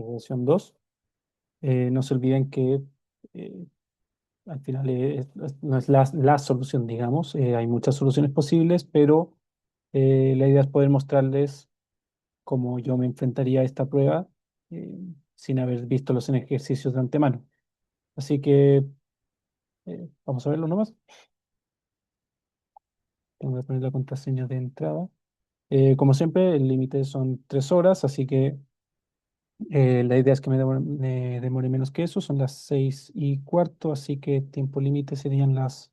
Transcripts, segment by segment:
Regresión 2. No se olviden que eh, al final no es la solución, digamos. Hay muchas soluciones posibles, pero la idea es poder mostrarles cómo yo me enfrentaría a esta prueba eh, sin haber visto los ejercicios de antemano. Así que vamos a verlo nomás. Tengo que poner la contraseña de entrada. Como siempre, el límite son 3 horas, así que la idea es que me demore menos que eso. Son las 6:15, así que tiempo límite serían las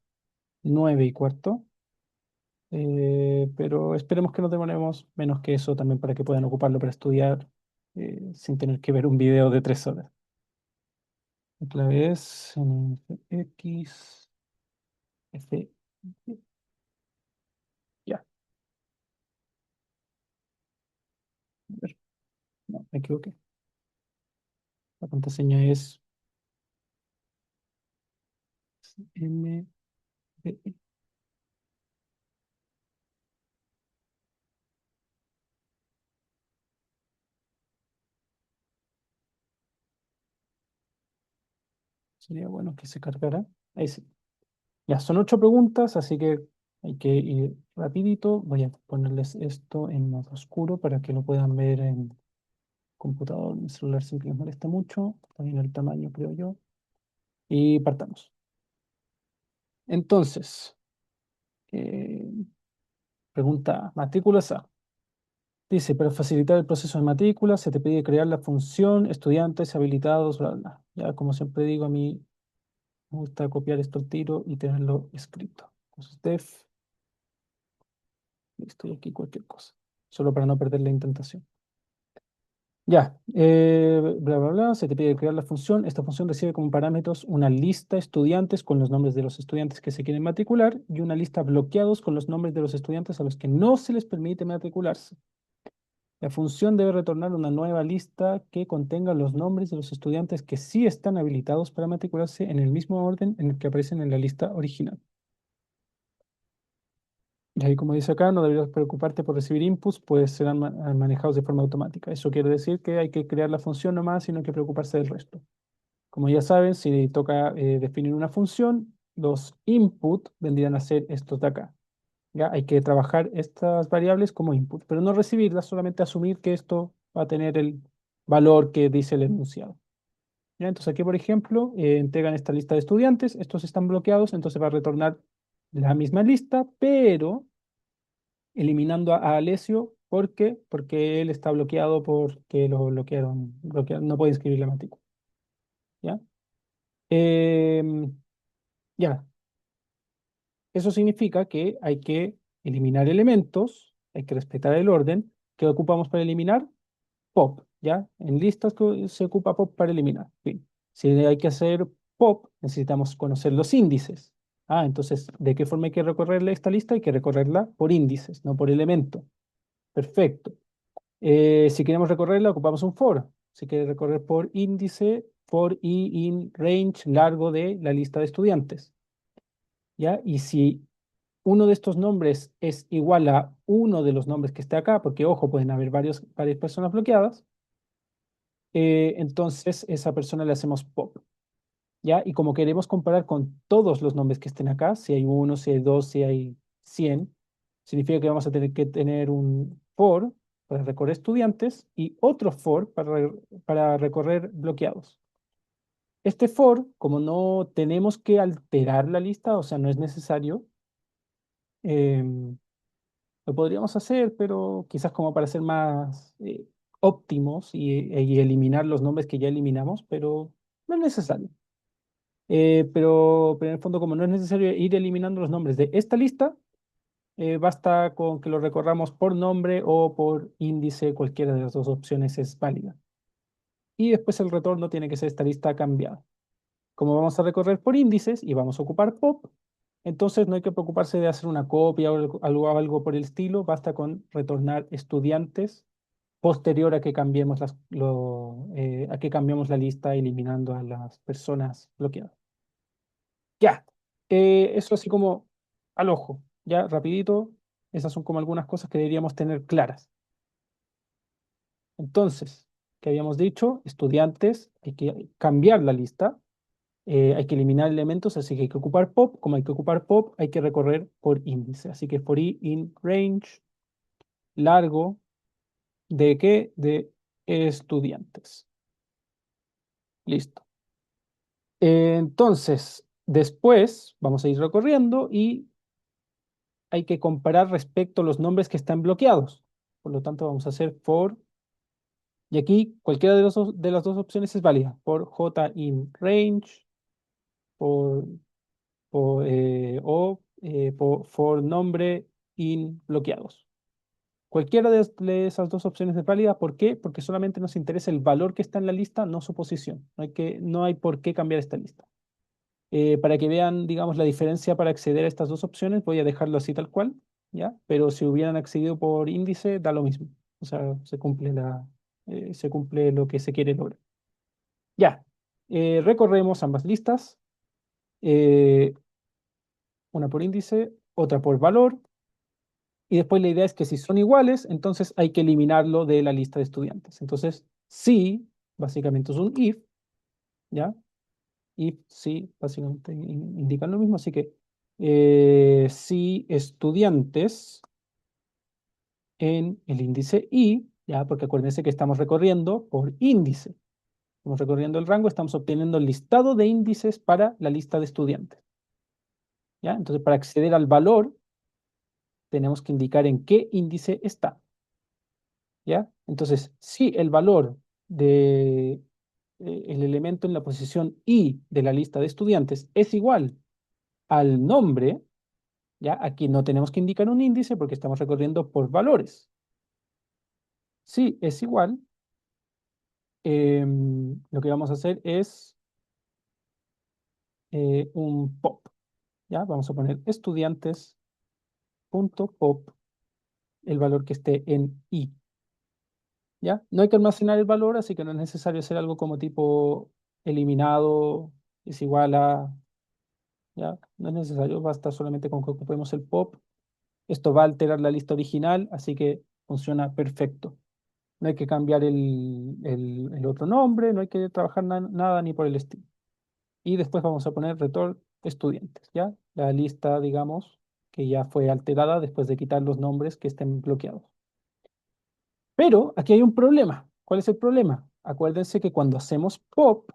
9:15. Pero esperemos que no demoremos menos que eso también para que puedan ocuparlo para estudiar sin tener que ver un video de 3 horas. La clave es X, F, ya. A ver, no, me equivoqué. La contraseña es M, B, E. Sería bueno que se cargara. Ahí sí. Ya, son 8 preguntas, así que hay que ir rapidito. Voy a ponerles esto en modo oscuro para que lo puedan ver en computador. Mi celular sin que les moleste mucho. También el tamaño, creo yo. Y partamos. Entonces, eh, pregunta A, matrículas A. Dice, para facilitar el proceso de matrícula, se te pide crear la función estudiantes habilitados, bla, bla. Ya, como siempre digo, a mí me gusta copiar esto al tiro y tenerlo escrito. Entonces, def, listo, y aquí cualquier cosa. Solo para no perder la intentación. Ya, bla, bla, bla, se te pide crear la función. Esta función recibe como parámetros una lista de estudiantes con los nombres de los estudiantes que se quieren matricular y una lista bloqueados con los nombres de los estudiantes a los que no se les permite matricularse. La función debe retornar una nueva lista que contenga los nombres de los estudiantes que sí están habilitados para matricularse en el mismo orden en el que aparecen en la lista original. Y ahí, como dice acá, no deberías preocuparte por recibir inputs, pues serán manejados de forma automática. Eso quiere decir que hay que crear la función nomás y no hay que preocuparse del resto. Como ya saben, si toca definir una función, los input vendrían a ser estos de acá. ¿Ya? Hay que trabajar estas variables como input, pero no recibirlas, solamente asumir que esto va a tener el valor que dice el enunciado. ¿Ya? Entonces aquí, por ejemplo, entregan esta lista de estudiantes, estos están bloqueados, entonces va a retornar la misma lista, pero eliminando a Alessio. ¿Por qué? Porque él está bloqueado porque lo bloquearon, no puede inscribir la matrícula. ¿Ya? Em, ya, eso significa que hay que eliminar elementos, hay que respetar el orden. ¿Qué ocupamos para eliminar? Pop, ¿ya? En listas se ocupa pop para eliminar. Fin. Si hay que hacer pop, necesitamos conocer los índices. Entonces, ¿de qué forma hay que recorrerle esta lista? Hay que recorrerla por índices, no por elemento. Perfecto. Si queremos recorrerla, ocupamos un for. Si quiere recorrer por índice, for i in range largo de la lista de estudiantes. ¿Ya? Y si uno de estos nombres es igual a uno de los nombres que está acá, porque ojo, pueden haber varias personas bloqueadas, entonces esa persona le hacemos pop. ¿Ya? Y como queremos comparar con todos los nombres que estén acá, si hay uno, si hay dos, si hay 100, significa que vamos a tener que tener un for para recorrer estudiantes y otro for para recorrer bloqueados. Este for, como no tenemos que alterar la lista, o sea, no es necesario, em, lo podríamos hacer, pero quizás como para ser más óptimos y eliminar los nombres que ya eliminamos, pero no es necesario. Pero en el fondo, como no es necesario ir eliminando los nombres de esta lista, basta con que lo recorramos por nombre o por índice, cualquiera de las dos opciones es válida. Y después el retorno tiene que ser esta lista cambiada. Como vamos a recorrer por índices y vamos a ocupar pop, entonces no hay que preocuparse de hacer una copia o algo por el estilo, basta con retornar estudiantes posterior a que cambiemos a que cambiemos la lista eliminando a las personas bloqueadas. Ya, eso así como al ojo, ya rapidito, esas son como algunas cosas que deberíamos tener claras. Entonces, que habíamos dicho, estudiantes, hay que cambiar la lista, hay que eliminar elementos, así que hay que ocupar pop. Como hay que ocupar pop, hay que recorrer por índice. Así que for i in range largo de qué? De estudiantes. Listo. Entonces, después vamos a ir recorriendo y hay que comparar respecto a los nombres que están bloqueados. Por lo tanto, vamos a hacer for, y aquí cualquiera de las dos opciones es válida. For j in range, por, for nombre in bloqueados. Cualquiera de esas dos opciones es válida. ¿Por qué? Porque solamente nos interesa el valor que está en la lista, no su posición. No hay por qué cambiar esta lista. Para que vean, digamos, la diferencia para acceder a estas dos opciones, voy a dejarlo así tal cual, ¿ya? Pero si hubieran accedido por índice, da lo mismo. O sea, se cumple lo que se quiere lograr. Ya, recorremos ambas listas, eh, una por índice, otra por valor, y después la idea es que si son iguales, entonces hay que eliminarlo de la lista de estudiantes. Entonces, sí, básicamente es un if, ¿ya? If, sí, básicamente indican lo mismo, así que si estudiantes en el índice I, ya, porque acuérdense que estamos recorriendo por índice. Estamos recorriendo el rango, estamos obteniendo el listado de índices para la lista de estudiantes. ¿Ya? Entonces, para acceder al valor, tenemos que indicar en qué índice está. ¿Ya? Entonces, si el valor de el elemento en la posición I de la lista de estudiantes es igual al nombre, ¿ya? Aquí no tenemos que indicar un índice porque estamos recorriendo por valores. Si es igual, lo que vamos a hacer es un pop. ¿Ya? Vamos a poner estudiantes.pop, el valor que esté en i. ¿Ya? No hay que almacenar el valor, así que no es necesario hacer algo como tipo eliminado es igual a... ¿Ya? No es necesario, basta solamente con que ocupemos el pop. Esto va a alterar la lista original, así que funciona perfecto. No hay que cambiar el otro nombre, no hay que trabajar nada ni por el estilo. Y después vamos a poner return estudiantes, ¿ya? La lista, digamos, que ya fue alterada después de quitar los nombres que estén bloqueados. Pero aquí hay un problema. ¿Cuál es el problema? Acuérdense que cuando hacemos pop,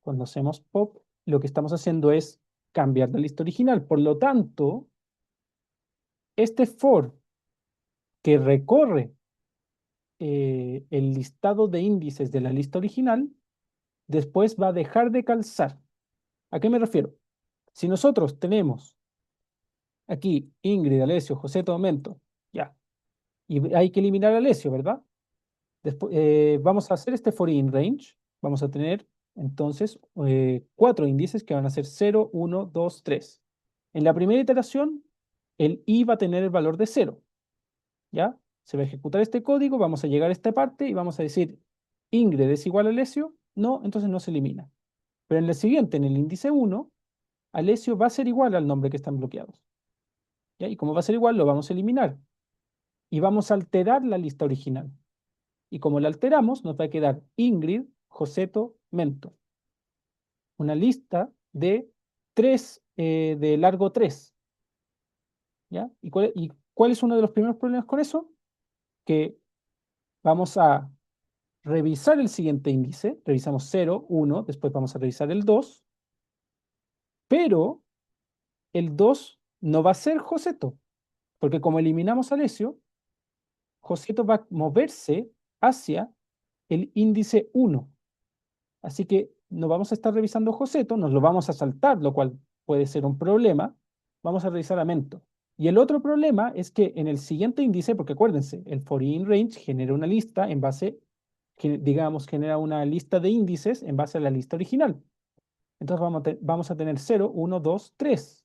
lo que estamos haciendo es cambiar la lista original. Por lo tanto, este for que recorre el listado de índices de la lista original, después va a dejar de calzar. ¿A qué me refiero? Si nosotros tenemos aquí Ingrid, Alessio, José, Tomento, ya, y hay que eliminar a Alessio, ¿verdad? Después, vamos a hacer este for in range. Vamos a tener entonces 4 índices que van a ser 0, 1, 2, 3. En la primera iteración, el i va a tener el valor de 0. ¿Ya? Se va a ejecutar este código, vamos a llegar a esta parte y vamos a decir Ingrid es igual a Alessio. No, entonces no se elimina. Pero en el siguiente, en el índice 1, Alessio va a ser igual al nombre que están bloqueados. ¿Ya? Y como va a ser igual, lo vamos a eliminar. Y vamos a alterar la lista original. Y como la alteramos, nos va a quedar Ingrid, Joseto, Mento. Una lista de 3, de largo 3. ¿Ya? ¿Y cuál es uno de los primeros problemas con eso? Que vamos a revisar el siguiente índice. Revisamos 0, 1, después vamos a revisar el 2. Pero el 2 no va a ser Joseto, porque como eliminamos a Alessio, Joseto va a moverse hacia el índice 1. Así que no vamos a estar revisando Joseto, nos lo vamos a saltar, lo cual puede ser un problema. Vamos a revisar a Mento. Y el otro problema es que en el siguiente índice, porque acuérdense, el for in range genera una lista en base, digamos, genera una lista de índices en base a la lista original. Entonces vamos a tener 0, 1, 2, 3.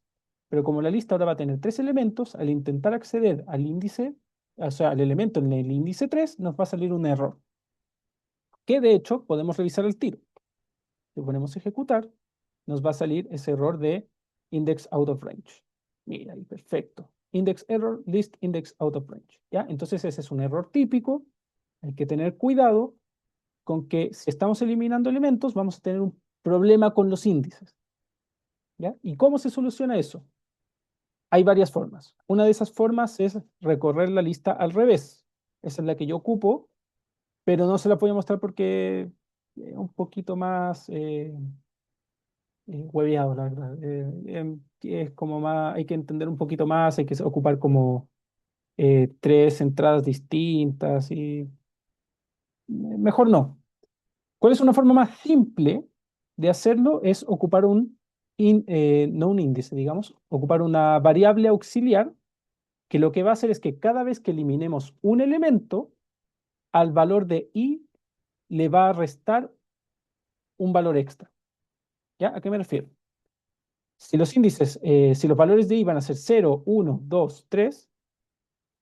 Pero como la lista ahora va a tener 3 elementos, al intentar acceder al índice, o sea, al elemento en el índice 3, nos va a salir un error, que de hecho podemos revisar al tiro. Le ponemos ejecutar, nos va a salir ese error de index out of range. Mira ahí, perfecto. Index error, list index out of range. ¿Ya? Entonces ese es un error típico. Hay que tener cuidado con que si estamos eliminando elementos, vamos a tener un problema con los índices. ¿Ya? ¿Y cómo se soluciona eso? Hay varias formas. Una de esas formas es recorrer la lista al revés. Esa es la que yo ocupo, pero no se la voy a mostrar porque es un poquito más hueveado, la verdad. Es como más, hay que entender un poquito más, hay que ocupar como tres entradas distintas y mejor no. ¿Cuál es una forma más simple de hacerlo? Es ocupar no un índice, digamos, ocupar una variable auxiliar que lo que va a hacer es que cada vez que eliminemos un elemento, al valor de i le va a restar un valor extra. ¿Ya? ¿A qué me refiero? Si los índices, si los valores de i van a ser 0, 1, 2, 3,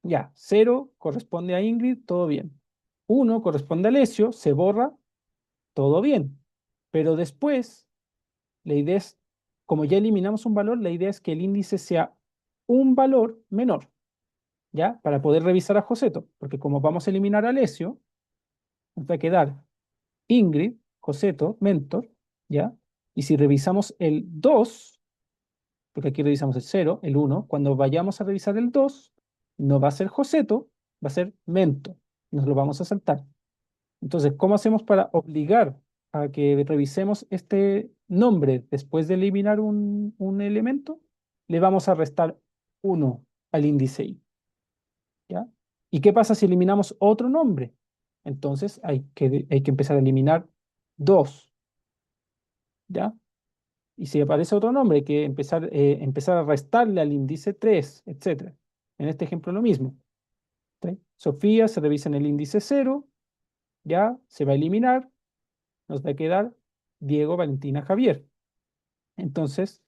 ya, 0 corresponde a Ingrid, todo bien. 1 corresponde a Alessio, se borra, todo bien. Pero después, la idea es, como ya eliminamos un valor, la idea es que el índice sea un valor menor, ¿ya? Para poder revisar a Joseto, porque como vamos a eliminar a Alessio, nos va a quedar Ingrid, Joseto, Mentor, ¿ya? Y si revisamos el 2, porque aquí revisamos el 0, el 1, cuando vayamos a revisar el 2, no va a ser Joseto, va a ser Mentor. Nos lo vamos a saltar. Entonces, ¿cómo hacemos para obligar a que revisemos este nombre después de eliminar un elemento? Le vamos a restar 1 al índice i, ¿ya? ¿Y qué pasa si eliminamos otro nombre? Entonces hay que empezar a eliminar 2, ¿ya? Y si aparece otro nombre, hay que empezar a restarle al índice 3, etcétera. En este ejemplo lo mismo. ¿Sí? Sofía se revisa en el índice 0, ya se va a eliminar, nos va a quedar Diego, Valentina, Javier. Entonces,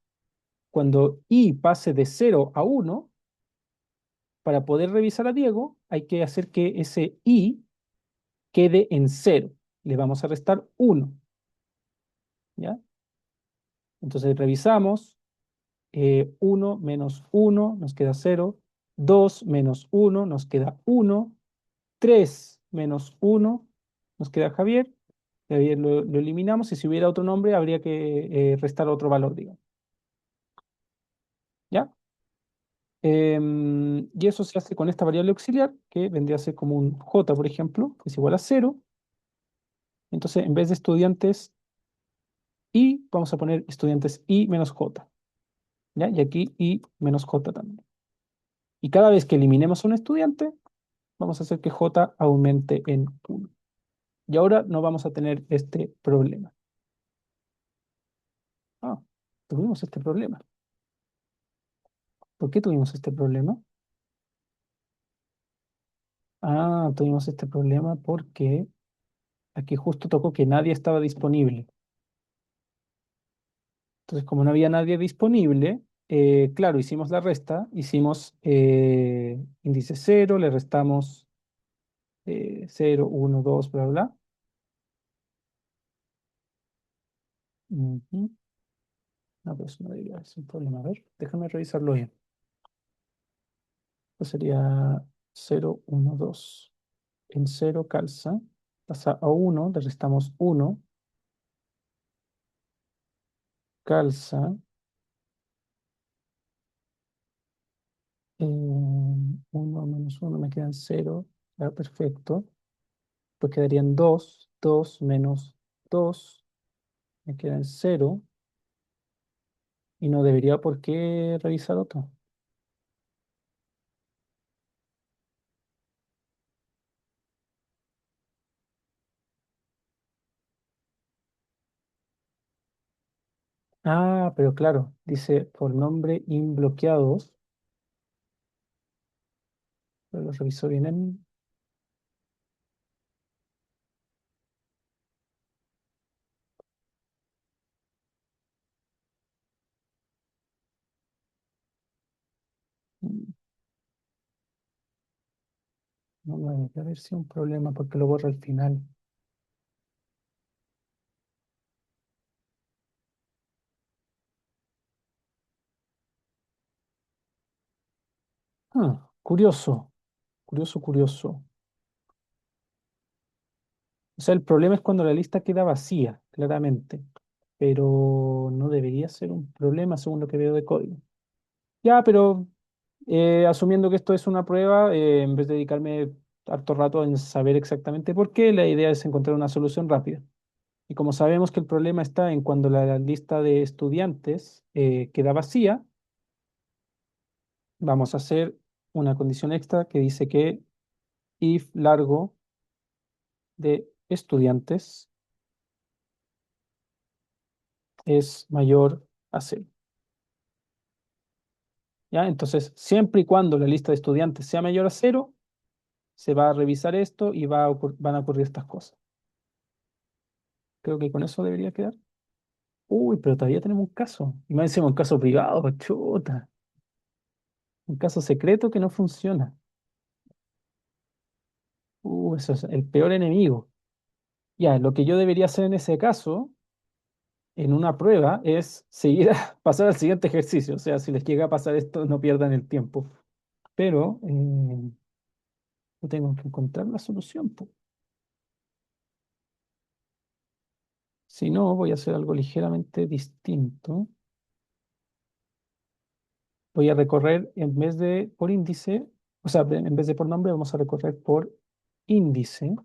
cuando i pase de 0 a 1, para poder revisar a Diego, hay que hacer que ese i quede en 0. Le vamos a restar 1, ¿ya? Entonces revisamos, 1 menos 1 nos queda 0, 2 menos 1 nos queda 1, 3 menos 1 nos queda Javier. Javier lo eliminamos y si hubiera otro nombre habría que restar otro valor, digamos. ¿Ya? Y eso se hace con esta variable auxiliar, que vendría a ser como un j, por ejemplo, que es igual a 0. Entonces, en vez de estudiantes i, vamos a poner estudiantes i menos j. ¿Ya? Y aquí i menos j también. Y cada vez que eliminemos a un estudiante, vamos a hacer que j aumente en 1. Y ahora no vamos a tener este problema. Ah, tuvimos este problema. ¿Por qué tuvimos este problema? Ah, tuvimos este problema porque aquí justo tocó que nadie estaba disponible. Entonces, como no había nadie disponible, claro, hicimos la resta, hicimos índice 0, le restamos 0, 1, 2, bla, bla. Ujú. No, pero eso no debería ser un problema. A ver, déjame revisarlo bien. Esto sería 0, 1, 2. En 0 calza, pasa a 1, le restamos 1, calza, 1 menos 1 me quedan 0, ya, perfecto. Pues quedarían 2, 2 menos 2, me quedan 0, y no debería por qué revisar otro. Ah, pero claro, dice por nombre inbloqueados, pero lo revisó bien en... mm, No, no debe haber sido un problema porque lo borra al final. Curioso, curioso, curioso. O sea, el problema es cuando la lista queda vacía, claramente. Pero no debería ser un problema según lo que veo de código. Ya, pero asumiendo que esto es una prueba, en vez de dedicarme harto rato en saber exactamente por qué, la idea es encontrar una solución rápida. Y como sabemos que el problema está en cuando la lista de estudiantes queda vacía, vamos a hacer una condición extra que dice que if largo de estudiantes es mayor a cero. ¿Ya? Entonces, siempre y cuando la lista de estudiantes sea mayor a cero, se va a revisar esto y van a ocurrir estas cosas. Creo que con eso debería quedar. Uy, pero todavía tenemos un caso. Y más encima un caso privado, chuta. Un caso secreto que no funciona. Eso es el peor enemigo. Ya, lo que yo debería hacer en ese caso, en una prueba, es seguir a pasar al siguiente ejercicio. O sea, si les llega a pasar esto, no pierdan el tiempo. Pero yo tengo que encontrar la solución, po. Si no, voy a hacer algo ligeramente distinto. Voy a recorrer en vez de por índice, o sea, en vez de por nombre, vamos a recorrer por índice.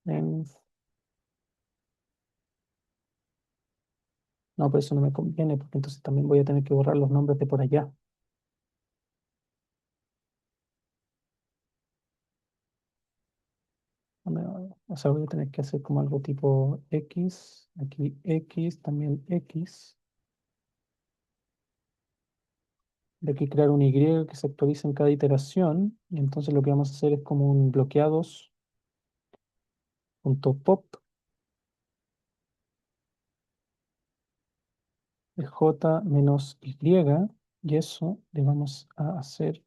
en- No, pero eso no me conviene, porque entonces también voy a tener que borrar los nombres de por allá. O sea, voy a tener que hacer como algo tipo X, aquí X, también X. De aquí crear un Y que se actualice en cada iteración. Y entonces lo que vamos a hacer es como un bloqueados.pop de J menos Y. Y eso le vamos a hacer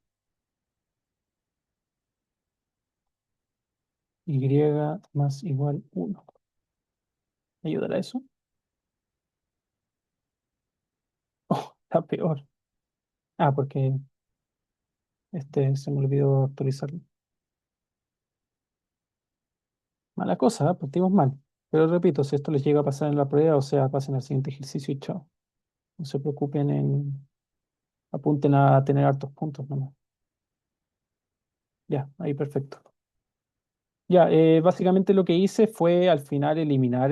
Y más igual 1. ¿Me ayudará eso? Oh, está peor. Ah, porque se me olvidó actualizarlo. Mala cosa, ¿eh? Partimos mal. Pero repito, si esto les llega a pasar en la prueba, o sea, pasen al siguiente ejercicio y chao. No se preocupen apunten a tener hartos puntos nomás. Ya, ahí perfecto. Ya, básicamente lo que hice fue al final eliminar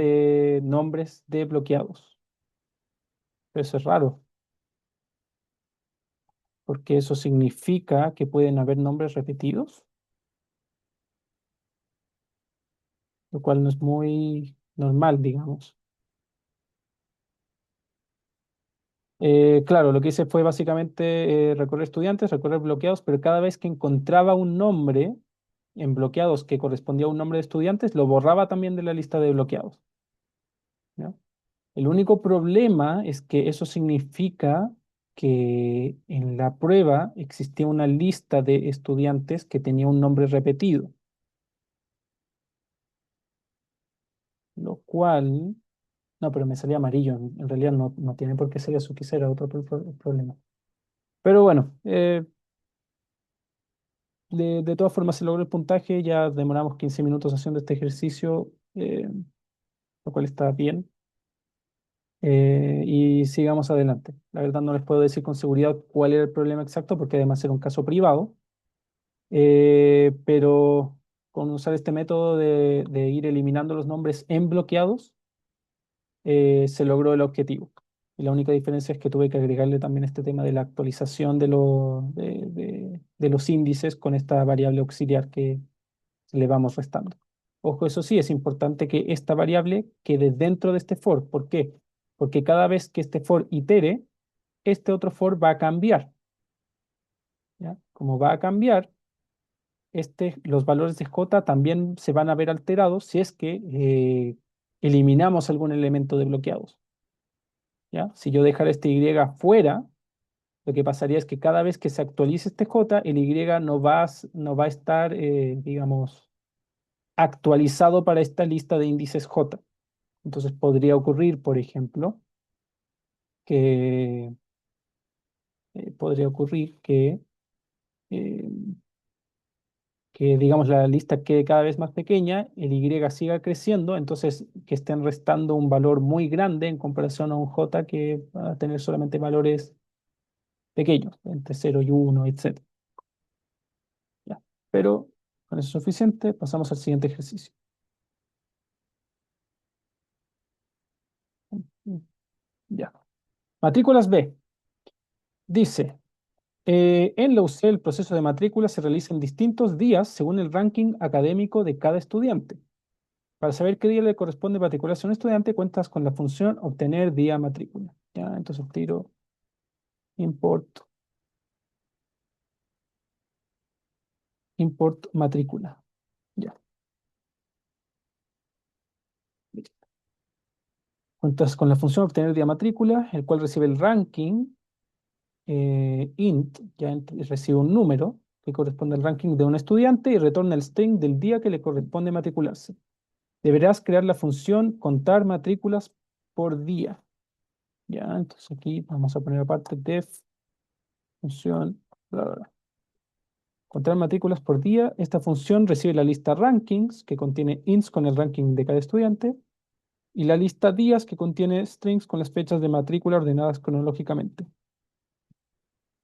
nombres de bloqueados. Pero eso es raro, porque eso significa que pueden haber nombres repetidos, lo cual no es muy normal, digamos. Claro, lo que hice fue básicamente recorrer estudiantes, recorrer bloqueados, pero cada vez que encontraba un nombre en bloqueados que correspondía a un nombre de estudiantes, lo borraba también de la lista de bloqueados. ¿Ya? El único problema es que eso significa que en la prueba existía una lista de estudiantes que tenía un nombre repetido, lo cual, no, pero me salía amarillo, en realidad no tiene por qué ser eso, quizá era otro problema. Pero bueno, de todas formas se logró el puntaje, ya demoramos 15 minutos haciendo este ejercicio, lo cual está bien. Y sigamos adelante. La verdad no les puedo decir con seguridad cuál era el problema exacto porque además era un caso privado, pero con usar este método de ir eliminando los nombres en bloqueados, se logró el objetivo. Y la única diferencia es que tuve que agregarle también este tema de la actualización de los índices con esta variable auxiliar que le vamos restando. Ojo, eso sí, es importante que esta variable quede dentro de este for. ¿Por qué? Porque cada vez que este for itere, este otro for va a cambiar. ¿Ya? Como va a cambiar, los valores de j también se van a ver alterados si es que eliminamos algún elemento de bloqueados. ¿Ya? Si yo dejara este y fuera, lo que pasaría es que cada vez que se actualice este j, el y no va a estar, digamos, actualizado para esta lista de índices j. Entonces podría ocurrir, por ejemplo, que eh, que digamos la lista quede cada vez más pequeña, el Y siga creciendo, entonces que estén restando un valor muy grande en comparación a un J que va a tener solamente valores pequeños, entre 0 y 1, etc. Ya. Pero con eso es suficiente, pasamos al siguiente ejercicio. Ya. Matrículas B. Dice, en la UCE el proceso de matrícula se realiza en distintos días según el ranking académico de cada estudiante. Para saber qué día le corresponde matricularse a un estudiante, cuentas con la función obtener día matrícula. Ya, entonces tiro import, import matrícula. Ya, listo. Cuentas con la función obtener día matrícula, el cual recibe el ranking int, recibe un número que corresponde al ranking de un estudiante y retorna el string del día que le corresponde matricularse. Deberás crear la función contar matrículas por día. Ya, entonces aquí vamos a poner aparte def función, bla, bla, bla. Contar matrículas por día. Esta función recibe la lista rankings, que contiene ints con el ranking de cada estudiante, y la lista días, que contiene strings con las fechas de matrícula ordenadas cronológicamente.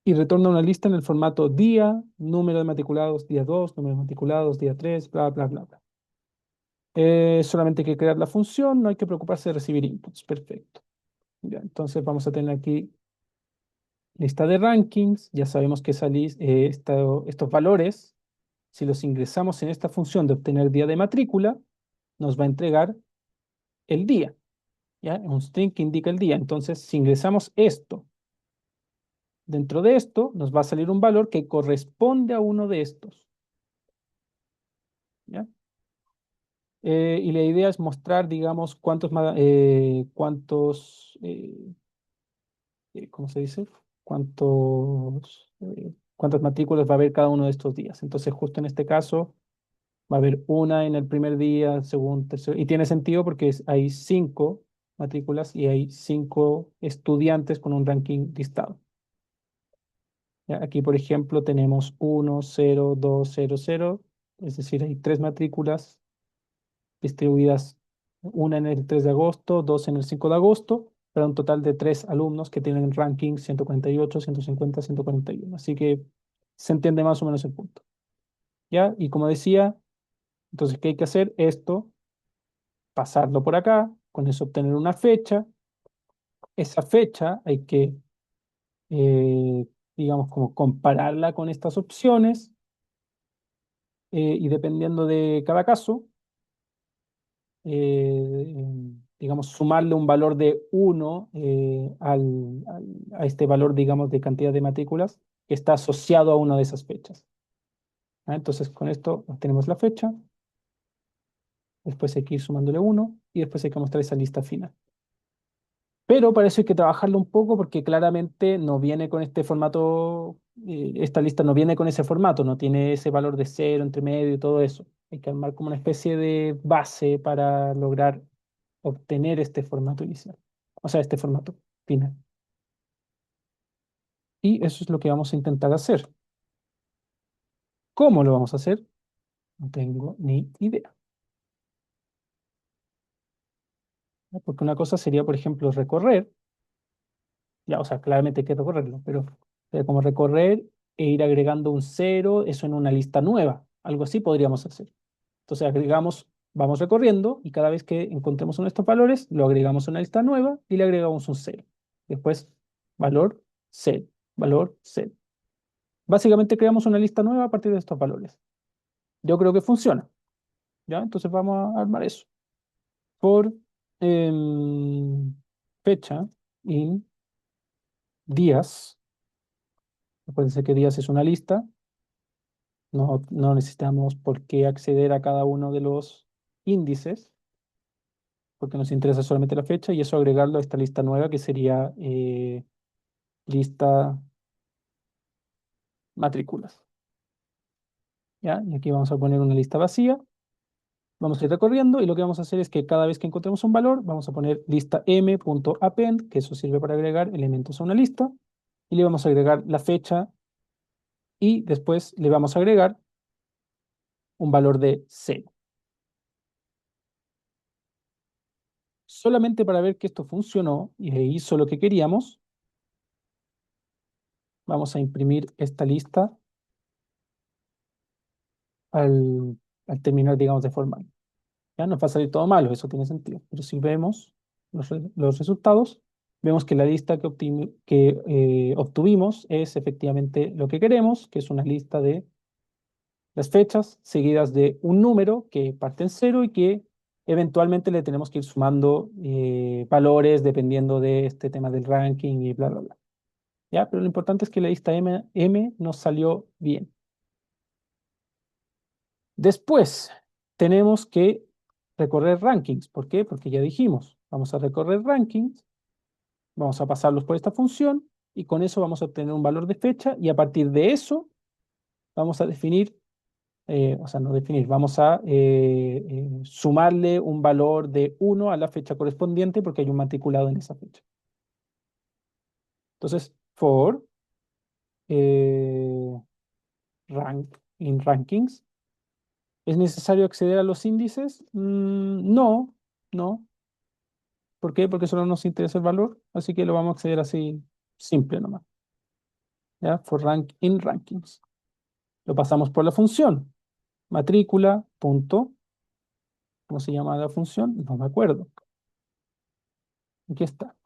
Y retorna una lista en el formato día, número de matriculados, día 2, número de matriculados, día 3, bla, bla, bla, bla. Solamente hay que crear la función, no hay que preocuparse de recibir inputs. Perfecto. Ya, entonces vamos a tener aquí lista de rankings. Ya sabemos que estos valores, si los ingresamos en esta función de obtener día de matrícula, nos va a entregar el día, ¿ya? Un string que indica el día. Entonces, si ingresamos esto, dentro de esto nos va a salir un valor que corresponde a uno de estos, ¿ya? Y la idea es mostrar, digamos, ¿cómo se dice? Cuántas matrículas va a haber cada uno de estos días. Entonces, justo en este caso, va a haber una en el primer día, segundo, tercero, y tiene sentido porque hay 5 matrículas y hay 5 estudiantes con un ranking listado. Ya, aquí, por ejemplo, tenemos 1, 0, 2, 0, 0, es decir, hay 3 matrículas distribuidas, una en el 3 de agosto, dos en el 5 de agosto, para un total de 3 alumnos que tienen el ranking 148, 150, 141. Así que se entiende más o menos el punto. ¿Ya? Y como decía, entonces, ¿qué hay que hacer? Esto, pasarlo por acá, con eso obtener una fecha. Esa fecha hay que, eh, digamos, como compararla con estas opciones y dependiendo de cada caso, digamos, sumarle un valor de 1 a este valor, digamos, de cantidad de matrículas que está asociado a una de esas fechas. ¿Ah? Entonces, con esto obtenemos la fecha, después hay que ir sumándole 1 y después hay que mostrar esa lista final. Pero para eso hay que trabajarlo un poco porque claramente no viene con este formato, esta lista no viene con ese formato, no tiene ese valor de 0 entre medio y todo eso. Hay que armar como una especie de base para lograr obtener este formato inicial, o sea, este formato final. Y eso es lo que vamos a intentar hacer. ¿Cómo lo vamos a hacer? No tengo ni idea. ¿No? Porque una cosa sería, por ejemplo, recorrer, ya, o sea, claramente hay que recorrerlo, pero sería como recorrer e ir agregando un 0, eso en una lista nueva. Algo así podríamos hacer. Entonces agregamos, vamos recorriendo y cada vez que encontremos uno de estos valores, lo agregamos a una lista nueva y le agregamos un 0. Después, valor 0, valor 0. Básicamente creamos una lista nueva a partir de estos valores. Yo creo que funciona, ¿ya? Entonces vamos a armar eso. Por fecha y días. Acuérdense que días es una lista. No necesitamos por qué acceder a cada uno de los índices, porque nos interesa solamente la fecha y eso agregarlo a esta lista nueva que sería lista matrículas. ¿Ya? Y aquí vamos a poner una lista vacía. Vamos a ir recorriendo y lo que vamos a hacer es que cada vez que encontremos un valor, vamos a poner lista m.append, que eso sirve para agregar elementos a una lista, y le vamos a agregar la fecha y después le vamos a agregar un valor de 0. Solamente para ver que esto funcionó y hizo lo que queríamos, vamos a imprimir esta lista al, al terminar, digamos, de formar. Ya nos va a salir todo malo, eso tiene sentido. Pero si vemos los resultados, vemos que la lista que obtuvimos es efectivamente lo que queremos, que es una lista de las fechas seguidas de un número que parte en cero y que eventualmente le tenemos que ir sumando valores dependiendo de este tema del ranking y bla, bla, bla. ¿Ya? Pero lo importante es que la lista M nos salió bien. Después tenemos que recorrer rankings. ¿Por qué? Porque ya dijimos, vamos a recorrer rankings, vamos a pasarlos por esta función y con eso vamos a obtener un valor de fecha y a partir de eso vamos a definir, o sea, no definir, vamos a sumarle un valor de 1 a la fecha correspondiente porque hay un matriculado en esa fecha. Entonces, for eh, in rankings, ¿es necesario acceder a los índices? No, no. ¿Por qué? Porque solo nos interesa el valor, así que lo vamos a acceder así simple nomás. ¿Ya? For rank in rankings. Lo pasamos por la función. Matrícula, punto. ¿Cómo se llama la función? No me acuerdo. Aquí está.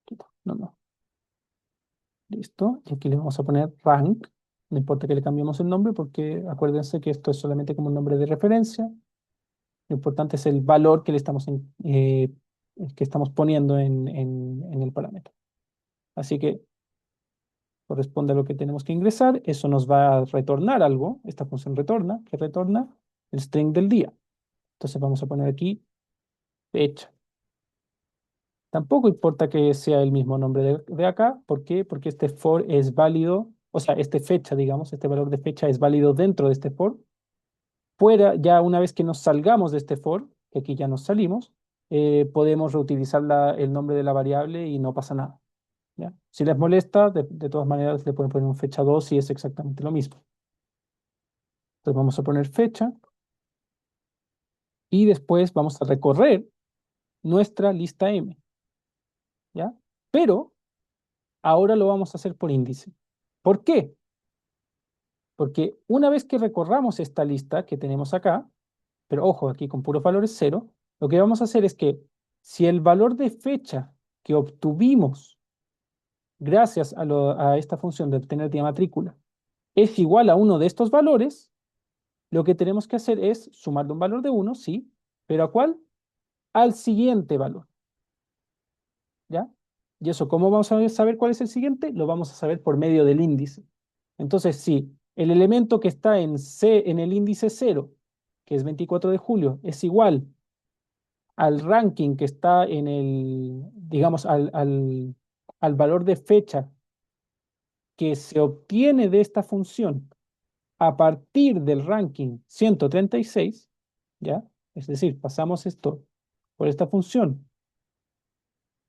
Aquí está. No, no. Listo. Y aquí le vamos a poner rank. No importa que le cambiemos el nombre porque acuérdense que esto es solamente como un nombre de referencia. Lo importante es el valor que le que estamos poniendo en el parámetro. Así que corresponde a lo que tenemos que ingresar. Eso nos va a retornar algo. Esta función retorna, que retorna el string del día. Entonces vamos a poner aquí fecha. Tampoco importa que sea el mismo nombre de acá. ¿Por qué? Porque este for es válido, o sea, este fecha, digamos, este valor de fecha es válido dentro de este for. Fuera, ya una vez que nos salgamos de este for, que aquí ya nos salimos, podemos reutilizar el nombre de la variable y no pasa nada. ¿Ya? Si les molesta, de todas maneras le pueden poner un fecha 2 y es exactamente lo mismo. Entonces vamos a poner fecha y después vamos a recorrer nuestra lista M. ¿Ya? Pero ahora lo vamos a hacer por índice. ¿Por qué? Porque una vez que recorramos esta lista que tenemos acá, pero ojo, aquí con puros valores cero, lo que vamos a hacer es que si el valor de fecha que obtuvimos gracias a esta función de obtener día matrícula es igual a uno de estos valores, lo que tenemos que hacer es sumarle un valor de 1, sí, pero ¿a cuál? Al siguiente valor, ¿ya? Y eso, ¿cómo vamos a saber cuál es el siguiente? Lo vamos a saber por medio del índice. Entonces, si el elemento que está en el índice 0, que es 24 de julio, es igual al ranking que está digamos, al valor de fecha que se obtiene de esta función a partir del ranking 136, ¿ya? Es decir, pasamos esto por esta función,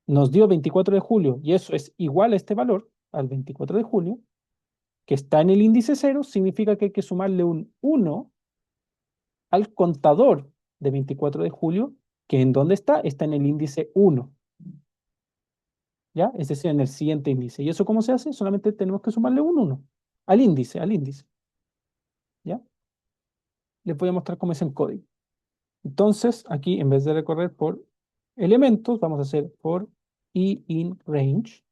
nos dio 24 de julio y eso es igual a este valor, al 24 de julio, que está en el índice 0, significa que hay que sumarle un 1 al contador de 24 de julio, que en dónde está, está en el índice 1, ¿ya? Es decir, en el siguiente índice. ¿Y eso cómo se hace? Solamente tenemos que sumarle un 1 al índice, ¿ya? Les voy a mostrar cómo es el código. Entonces, aquí en vez de recorrer por elementos, vamos a hacer for i in range,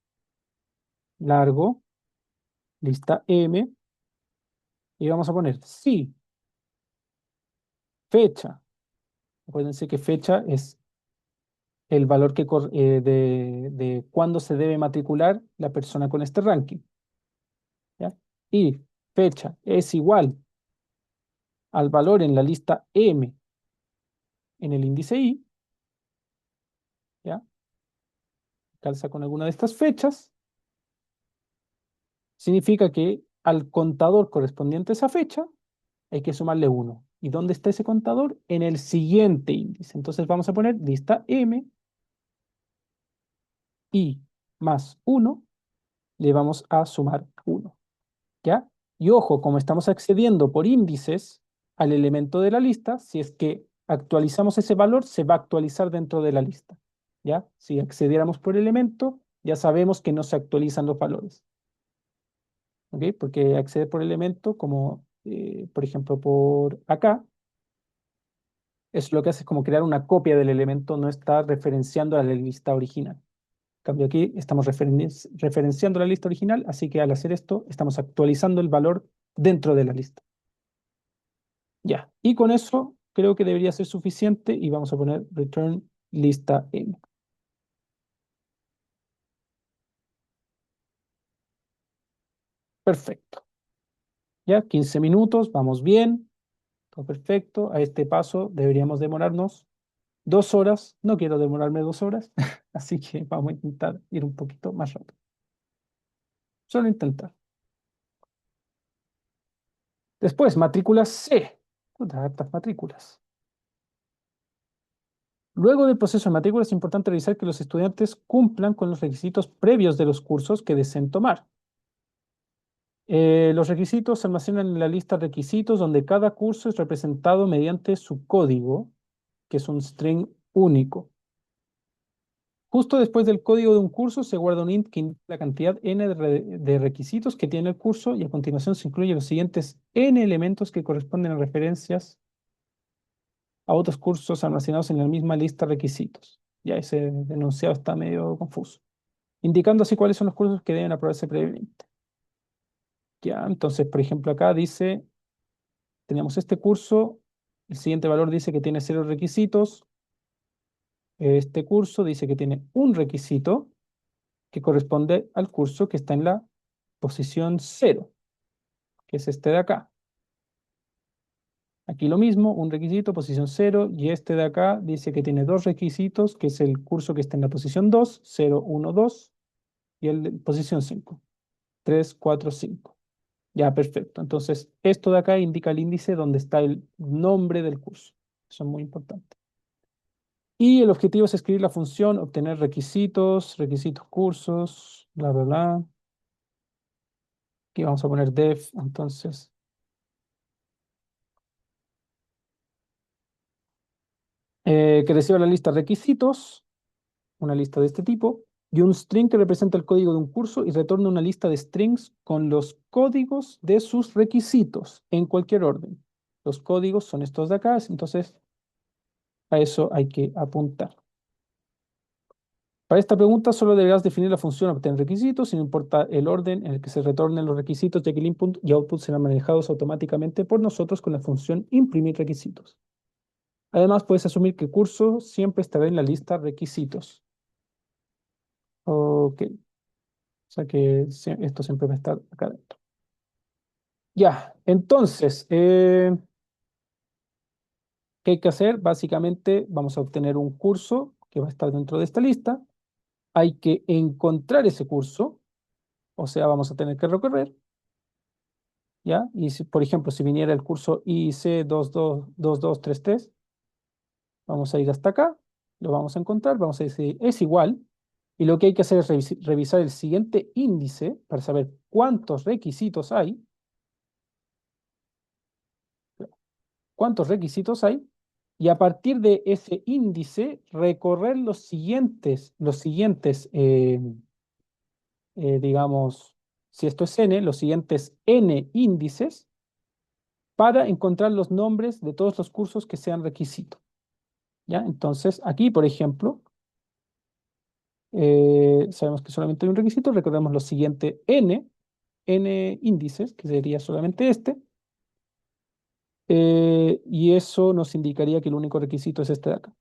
largo, lista M, y vamos a poner si fecha. Acuérdense que fecha es el valor de cuándo se debe matricular la persona con este ranking, ¿ya? Y fecha es igual al valor en la lista M en el índice I, ¿ya? Calza con alguna de estas fechas, significa que al contador correspondiente a esa fecha hay que sumarle 1. ¿Y dónde está ese contador? En el siguiente índice. Entonces vamos a poner lista M, I más 1, le vamos a sumar 1. ¿Ya? Y ojo, como estamos accediendo por índices al elemento de la lista, si es que actualizamos ese valor, se va a actualizar dentro de la lista. ¿Ya? Si accediéramos por elemento, ya sabemos que no se actualizan los valores. ¿Ok? Porque acceder por elemento, como por ejemplo por acá, es lo que hace es como crear una copia del elemento, no está referenciando a la lista original. En cambio aquí estamos referenciando la lista original, así que al hacer esto estamos actualizando el valor dentro de la lista. Ya, y con eso creo que debería ser suficiente y vamos a poner return lista m. Perfecto. Ya, 15 minutos, vamos bien, todo perfecto. A este paso deberíamos demorarnos 2 horas. No quiero demorarme 2 horas, así que vamos a intentar ir un poquito más rápido. Solo intentar. Después, matrícula C. Puta, hartas matrículas. Luego del proceso de matrícula es importante revisar que los estudiantes cumplan con los requisitos previos de los cursos que deseen tomar. Los requisitos se almacenan en la lista requisitos donde cada curso es representado mediante su código, que es un string único. Justo después del código de un curso se guarda un int que indica la cantidad n de requisitos que tiene el curso y a continuación se incluyen los siguientes n elementos que corresponden a referencias a otros cursos almacenados en la misma lista requisitos. Ya ese enunciado está medio confuso, indicando así cuáles son los cursos que deben aprobarse previamente. Ya, entonces, por ejemplo, acá dice tenemos este curso, el siguiente valor dice que tiene 0 requisitos, este curso dice que tiene un requisito que corresponde al curso que está en la posición 0, que es este de acá. Aquí lo mismo, un requisito, posición 0, y este de acá dice que tiene 2 requisitos, que es el curso que está en la posición 2, 0, 1, 2, y el de posición 5, 3, 4, 5. Ya, perfecto. Entonces, esto de acá indica el índice donde está el nombre del curso. Eso es muy importante. Y el objetivo es escribir la función, obtener requisitos, requisitos cursos, bla, bla, bla. Aquí vamos a poner def, entonces, que reciba la lista requisitos, una lista de este tipo, y un string que representa el código de un curso y retorna una lista de strings con los códigos de sus requisitos en cualquier orden. Los códigos son estos de acá, entonces a eso hay que apuntar. Para esta pregunta solo deberás definir la función obtener requisitos, y no importa el orden en el que se retornen los requisitos, ya que el input y output serán manejados automáticamente por nosotros con la función imprimir requisitos. Además, puedes asumir que curso siempre estará en la lista requisitos. Ok, o sea que esto siempre va a estar acá dentro. Ya, entonces, ¿qué hay que hacer? Básicamente vamos a obtener un curso que va a estar dentro de esta lista. Hay que encontrar ese curso, o sea, vamos a tener que recorrer. ¿Ya? Y si, por ejemplo, si viniera el curso IC 222233, vamos a ir hasta acá, lo vamos a encontrar, vamos a decir, es igual, y lo que hay que hacer es revisar el siguiente índice para saber cuántos requisitos hay, y a partir de ese índice recorrer digamos, si esto es n, los siguientes n índices para encontrar los nombres de todos los cursos que sean requisito. ¿Ya? Entonces, aquí, por ejemplo, sabemos que solamente hay un requisito, recordemos lo siguiente n índices, que sería solamente este, y eso nos indicaría que el único requisito es este de acá.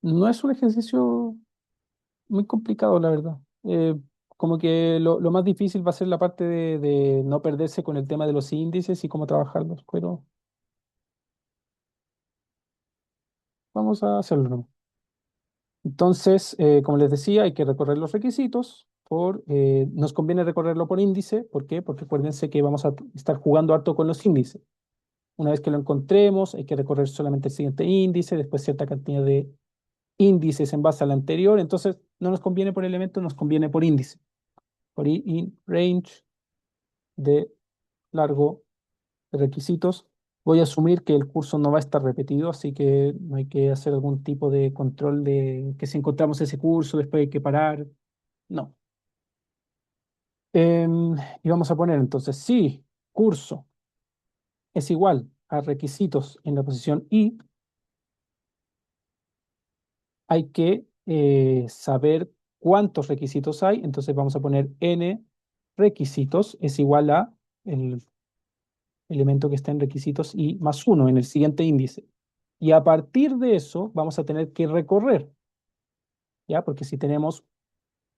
No es un ejercicio muy complicado, la verdad. Como que lo más difícil va a ser la parte de no perderse con el tema de los índices y cómo trabajarlos, pero vamos a hacerlo, ¿no? Entonces, como les decía, hay que recorrer los requisitos. Nos conviene recorrerlo por índice. ¿Por qué? Porque acuérdense que vamos a estar jugando harto con los índices. Una vez que lo encontremos, hay que recorrer solamente el siguiente índice, después cierta cantidad de índices en base al anterior, entonces no nos conviene por elemento, nos conviene por índice. Por in range de largo de requisitos. Voy a asumir que el curso no va a estar repetido, así que no hay que hacer algún tipo de control de que si encontramos ese curso, después hay que parar. No. Y vamos a poner entonces, si curso es igual a requisitos en la posición I, hay que saber cuántos requisitos hay. Entonces vamos a poner n requisitos es igual a el elemento que está en requisitos y más uno en el siguiente índice. Y a partir de eso vamos a tener que recorrer, ¿ya? Porque si tenemos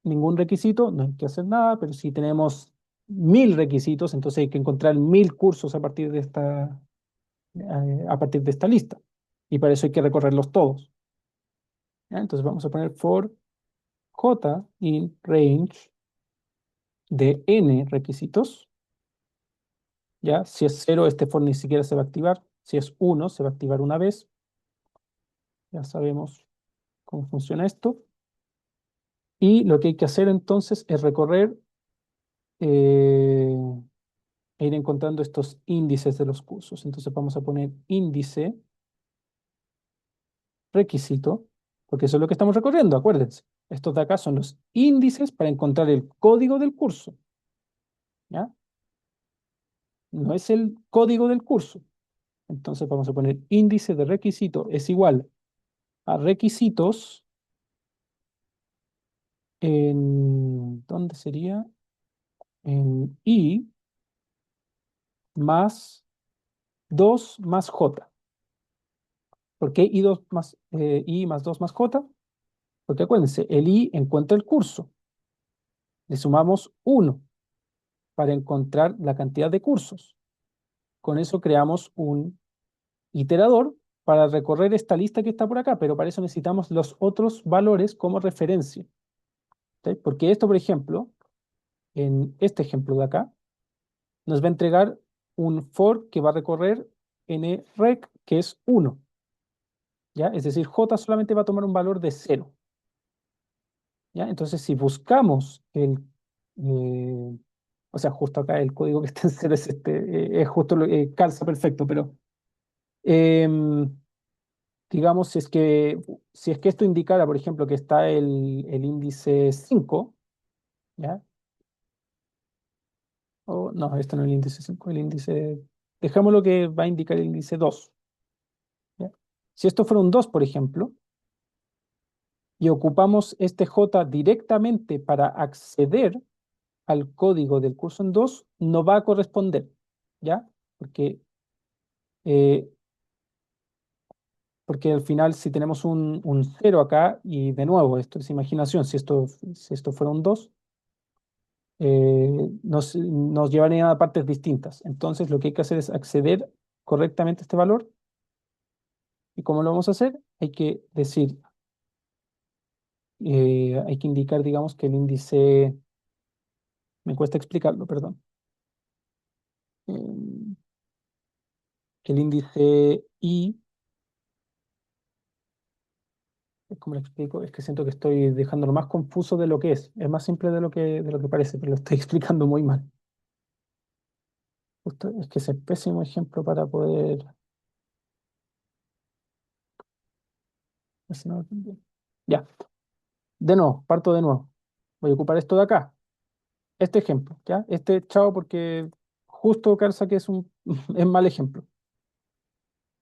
ningún requisito, no hay que hacer nada, pero si tenemos 1000 requisitos, entonces hay que encontrar 1000 cursos a partir de esta lista. Y para eso hay que recorrerlos todos, ¿ya? Entonces vamos a poner for j in range de n requisitos, ¿ya? Si es 0, este for ni siquiera se va a activar. Si es 1, se va a activar una vez. Ya sabemos cómo funciona esto. Y lo que hay que hacer entonces es recorrer e ir encontrando estos índices de los cursos. Entonces vamos a poner índice, requisito, porque eso es lo que estamos recorriendo, acuérdense. Estos de acá son los índices para encontrar el código del curso, ¿ya? No es el código del curso. Entonces vamos a poner índice de requisito es igual a requisitos en, ¿dónde sería? En I más 2 más J. ¿Por qué I2 más, I más 2 más J? Porque acuérdense, el I encuentra el curso. Le sumamos 1 para encontrar la cantidad de cursos. Con eso creamos un iterador para recorrer esta lista que está por acá, pero para eso necesitamos los otros valores como referencia. ¿Sí? Porque esto, por ejemplo, en este ejemplo de acá, nos va a entregar un for que va a recorrer nrec, que es 1. ¿Ya? Es decir, j solamente va a tomar un valor de 0. ¿Ya? Entonces, si buscamos o sea, justo acá el código que está en 0 es es justo calza perfecto, pero em, digamos, si es que esto indicara, por ejemplo, que está el índice 5, ¿ya? O no, esto no es el índice 5, dejémoslo que va a indicar el índice 2, ¿ya? Si esto fuera un 2, por ejemplo, y ocupamos este J directamente para acceder al código del curso en 2 no va a corresponder, ¿ya? Porque, eh, porque al final si tenemos un 0 acá, y de nuevo, esto es imaginación, si esto fuera un 2 nos llevaría a partes distintas. Entonces lo que hay que hacer es acceder correctamente a este valor. ¿Y cómo lo vamos a hacer? Hay que decir, hay que indicar, digamos, que el índice, me cuesta explicarlo, perdón. em, que el índice I, ¿cómo lo explico? Es que siento que estoy dejándolo más confuso de lo que es. Es más simple de lo que parece, pero lo estoy explicando muy mal. Justo es que es el pésimo ejemplo para poder... así no- Ya, de nuevo, parto de nuevo. Voy a ocupar esto de acá, este ejemplo, ¿ya? Chao porque justo calza que es un es mal ejemplo,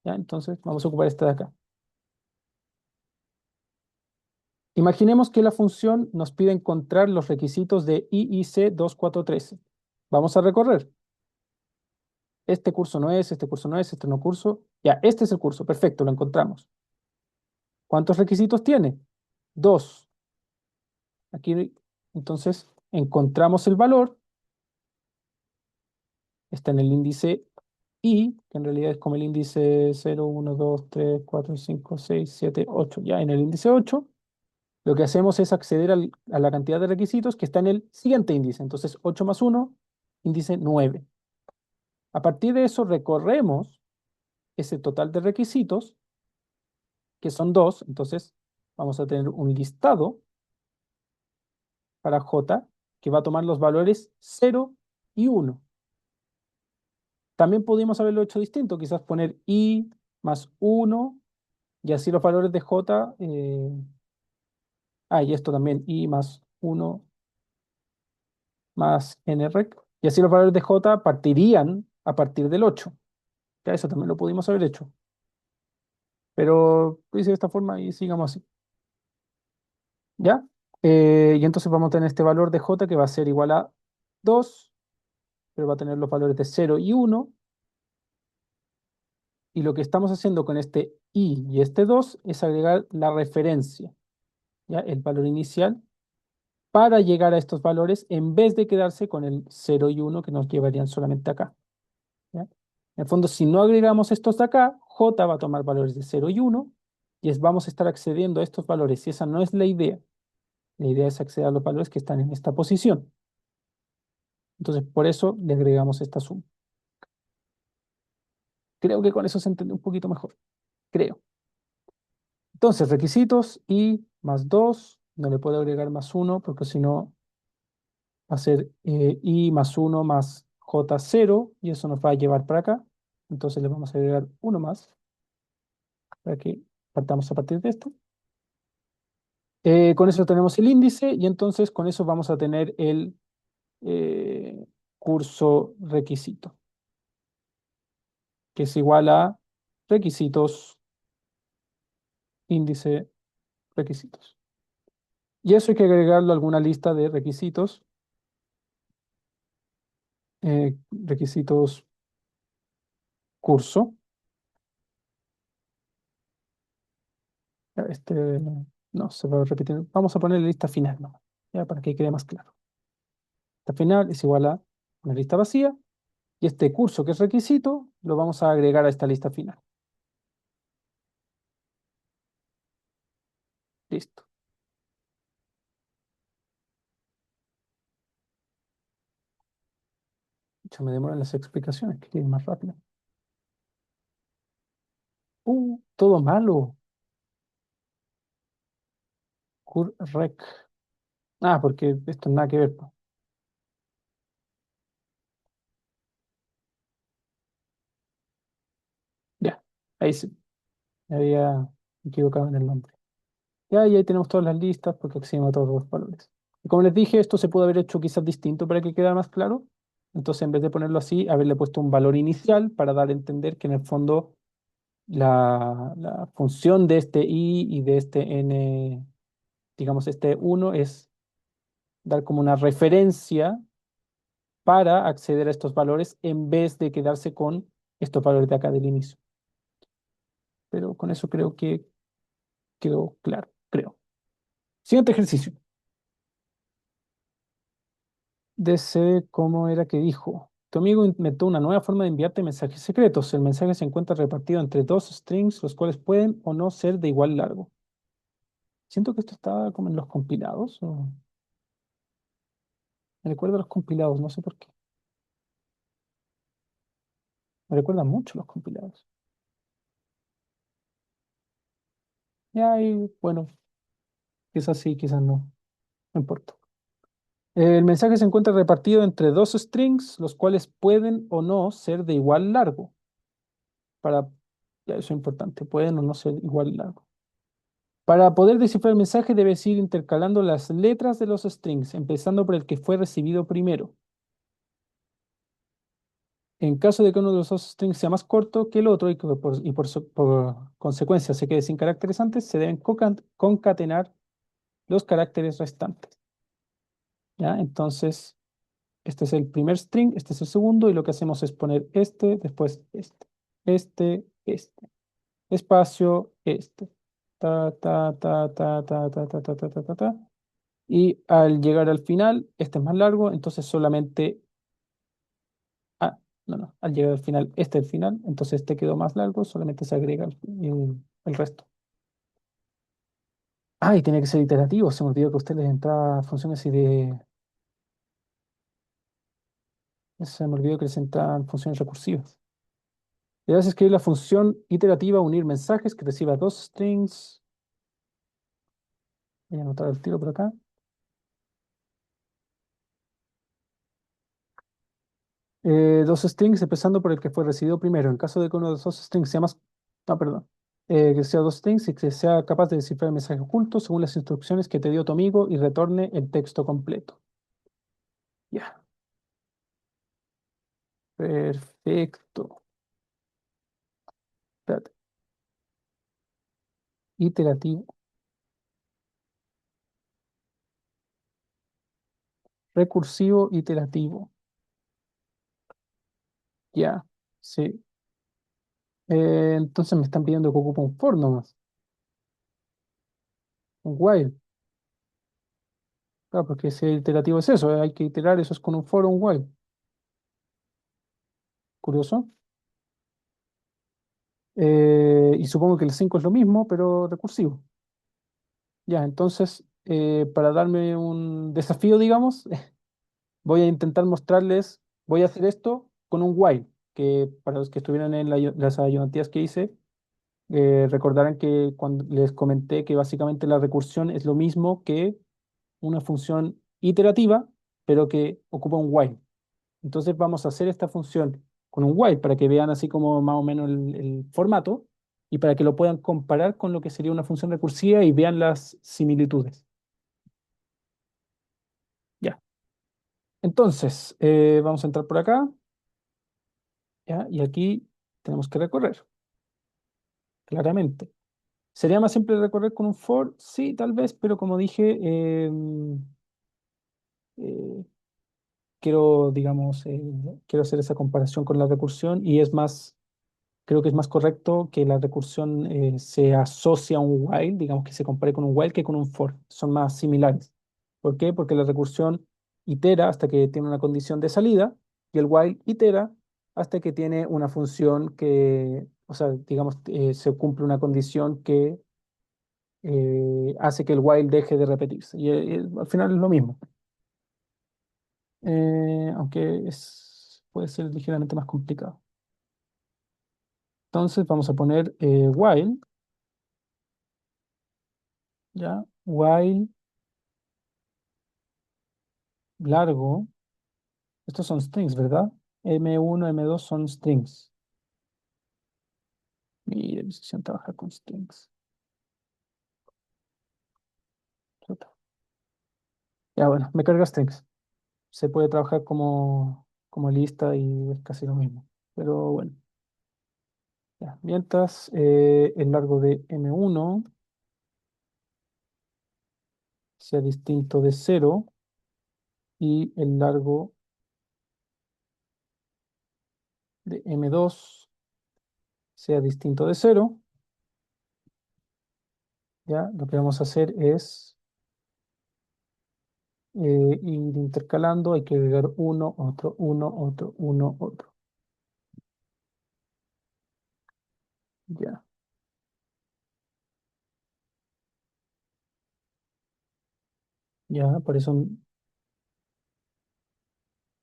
¿ya? Entonces vamos a ocupar este de acá. Imaginemos que la función nos pide encontrar los requisitos de IIC 2413. Vamos a recorrer. Este curso no es, este curso no es, este no curso. Ya, este es el curso, perfecto, lo encontramos. ¿Cuántos requisitos tiene? 2. Aquí, entonces, encontramos el valor, está en el índice I, que en realidad es como el índice 0, 1, 2, 3, 4, 5, 6, 7, 8. Ya en el índice 8, lo que hacemos es acceder a la cantidad de requisitos que está en el siguiente índice. Entonces, 8 más 1, índice 9. A partir de eso, recorremos ese total de requisitos, que son 2. Entonces, vamos a tener un listado para J que va a tomar los valores 0 y 1. También pudimos haberlo hecho distinto, quizás poner I más 1 y así los valores de J. Y esto también, I más 1 más NREC. Y así los valores de J partirían a partir del 8. Ya eso también lo pudimos haber hecho. Pero lo hice de esta forma y sigamos así. ¿Ya? Y entonces vamos a tener este valor de J que va a ser igual a 2, pero va a tener los valores de 0 y 1. Y lo que estamos haciendo con este I y este 2 es agregar la referencia, ¿ya? El valor inicial para llegar a estos valores en vez de quedarse con el 0 y 1 que nos llevarían solamente acá, ¿ya? En el fondo, si no agregamos estos de acá, J va a tomar valores de 0 y 1 y vamos a estar accediendo a estos valores. Y esa no es la idea. La idea es acceder a los valores que están en esta posición. Entonces, por eso le agregamos esta suma. Creo que con eso se entiende un poquito mejor. Creo. Entonces, requisitos I más 2. No le puedo agregar más 1 porque si no va a ser I más 1 más J0 y eso nos va a llevar para acá. Entonces le vamos a agregar uno más para que partamos a partir de esto. Con eso tenemos el índice y entonces con eso vamos a tener el curso requisito, que es igual a requisitos, índice, requisitos. Y eso hay que agregarlo a alguna lista de requisitos, requisitos curso. Este no se va a repetir. Vamos a poner la lista final nomás, ya para que quede más claro. Lista final es igual a una lista vacía y este curso que es requisito lo vamos a agregar a esta lista final. Listo. Ya me demoran las explicaciones, que ir más rápido. Todo malo. Rec. Porque esto nada que ver, po. Ya, ahí sí. Me había equivocado en el nombre. Ya, y ahí tenemos todas las listas porque accedemos a todos los valores. Y como les dije, esto se pudo haber hecho quizás distinto para que quedara más claro. Entonces, en vez de ponerlo así, haberle puesto un valor inicial para dar a entender que en el fondo la función de este i y de este n, digamos, este uno es dar como una referencia para acceder a estos valores en vez de quedarse con estos valores de acá del inicio. Pero con eso creo que quedó claro, creo. Siguiente ejercicio. DC, ¿cómo era que dijo? Tu amigo inventó una nueva forma de enviarte mensajes secretos. El mensaje se encuentra repartido entre dos strings, los cuales pueden o no ser de igual largo. Siento que esto estaba como en los compilados. Me recuerda a los compilados, no sé por qué. Me recuerda mucho a los compilados. Ya, y bueno, quizás sí, quizás no. No importa. El mensaje se encuentra repartido entre dos strings, los cuales pueden o no ser de igual largo. Para, ya eso es importante, pueden o no ser igual largo. Para poder descifrar el mensaje debes ir intercalando las letras de los strings, empezando por el que fue recibido primero. En caso de que uno de los dos strings sea más corto que el otro y que por consecuencia se quede sin caracteres antes, se deben concatenar los caracteres restantes. ¿Ya? Entonces, este es el primer string, este es el segundo, y lo que hacemos es poner este, después este, espacio, este. Ta. Y al llegar al final, este es más largo, entonces solamente. No. Al llegar al final, este es el final, entonces este quedó más largo, solamente se agrega el resto. Y tiene que ser iterativo. Se me olvidó que a ustedes les entraba funciones así de. Se me olvidó que les entran funciones recursivas. Debes escribir la función iterativa unir mensajes que reciba dos strings. Voy a anotar el tiro por acá. Dos strings, empezando por el que fue recibido primero. En caso de que uno de los dos strings sea más... No, perdón. Que sea dos strings y que sea capaz de descifrar el mensaje oculto según las instrucciones que te dio tu amigo y retorne el texto completo. Ya, perfecto. Espérate. Iterativo, recursivo, iterativo. Ya, sí. Entonces me están pidiendo que ocupe un for nomás, un while. Claro, porque si iterativo es eso, hay que iterar, eso es con un for o un while. Curioso. Y supongo que el 5 es lo mismo, pero recursivo. Ya, entonces, para darme un desafío, digamos, voy a intentar mostrarles, voy a hacer esto con un while, que para los que estuvieran en las ayudantías que hice, recordarán que cuando les comenté que básicamente la recursión es lo mismo que una función iterativa, pero que ocupa un while. Entonces vamos a hacer esta función con un while para que vean así como más o menos el formato y para que lo puedan comparar con lo que sería una función recursiva y vean las similitudes. Ya. Entonces, vamos a entrar por acá, ¿ya? Y aquí tenemos que recorrer, claramente. ¿Sería más simple recorrer con un for? Sí, tal vez, pero como dije, eh, quiero, digamos, quiero hacer esa comparación con la recursión y es más, creo que es más correcto que la recursión se asocie a un while, digamos que se compare con un while que con un for. Son más similares. ¿Por qué? Porque la recursión itera hasta que tiene una condición de salida y el while itera hasta que tiene una función que, o sea, digamos, se cumple una condición que hace que el while deje de repetirse. Y al final es lo mismo. Aunque puede ser ligeramente más complicado. Entonces vamos a poner while, ¿ya? While largo. Estos son strings, ¿verdad? M1, M2 son strings. Mi decisión trabaja con strings. Chuta. Ya bueno, me carga strings. Se puede trabajar como lista y es casi lo mismo. Pero bueno, ya. Mientras el largo de M1 sea distinto de cero y el largo de M2 sea distinto de cero, ya lo que vamos a hacer es ir intercalando. Hay que agregar uno, otro, uno, otro. Ya. Ya, por eso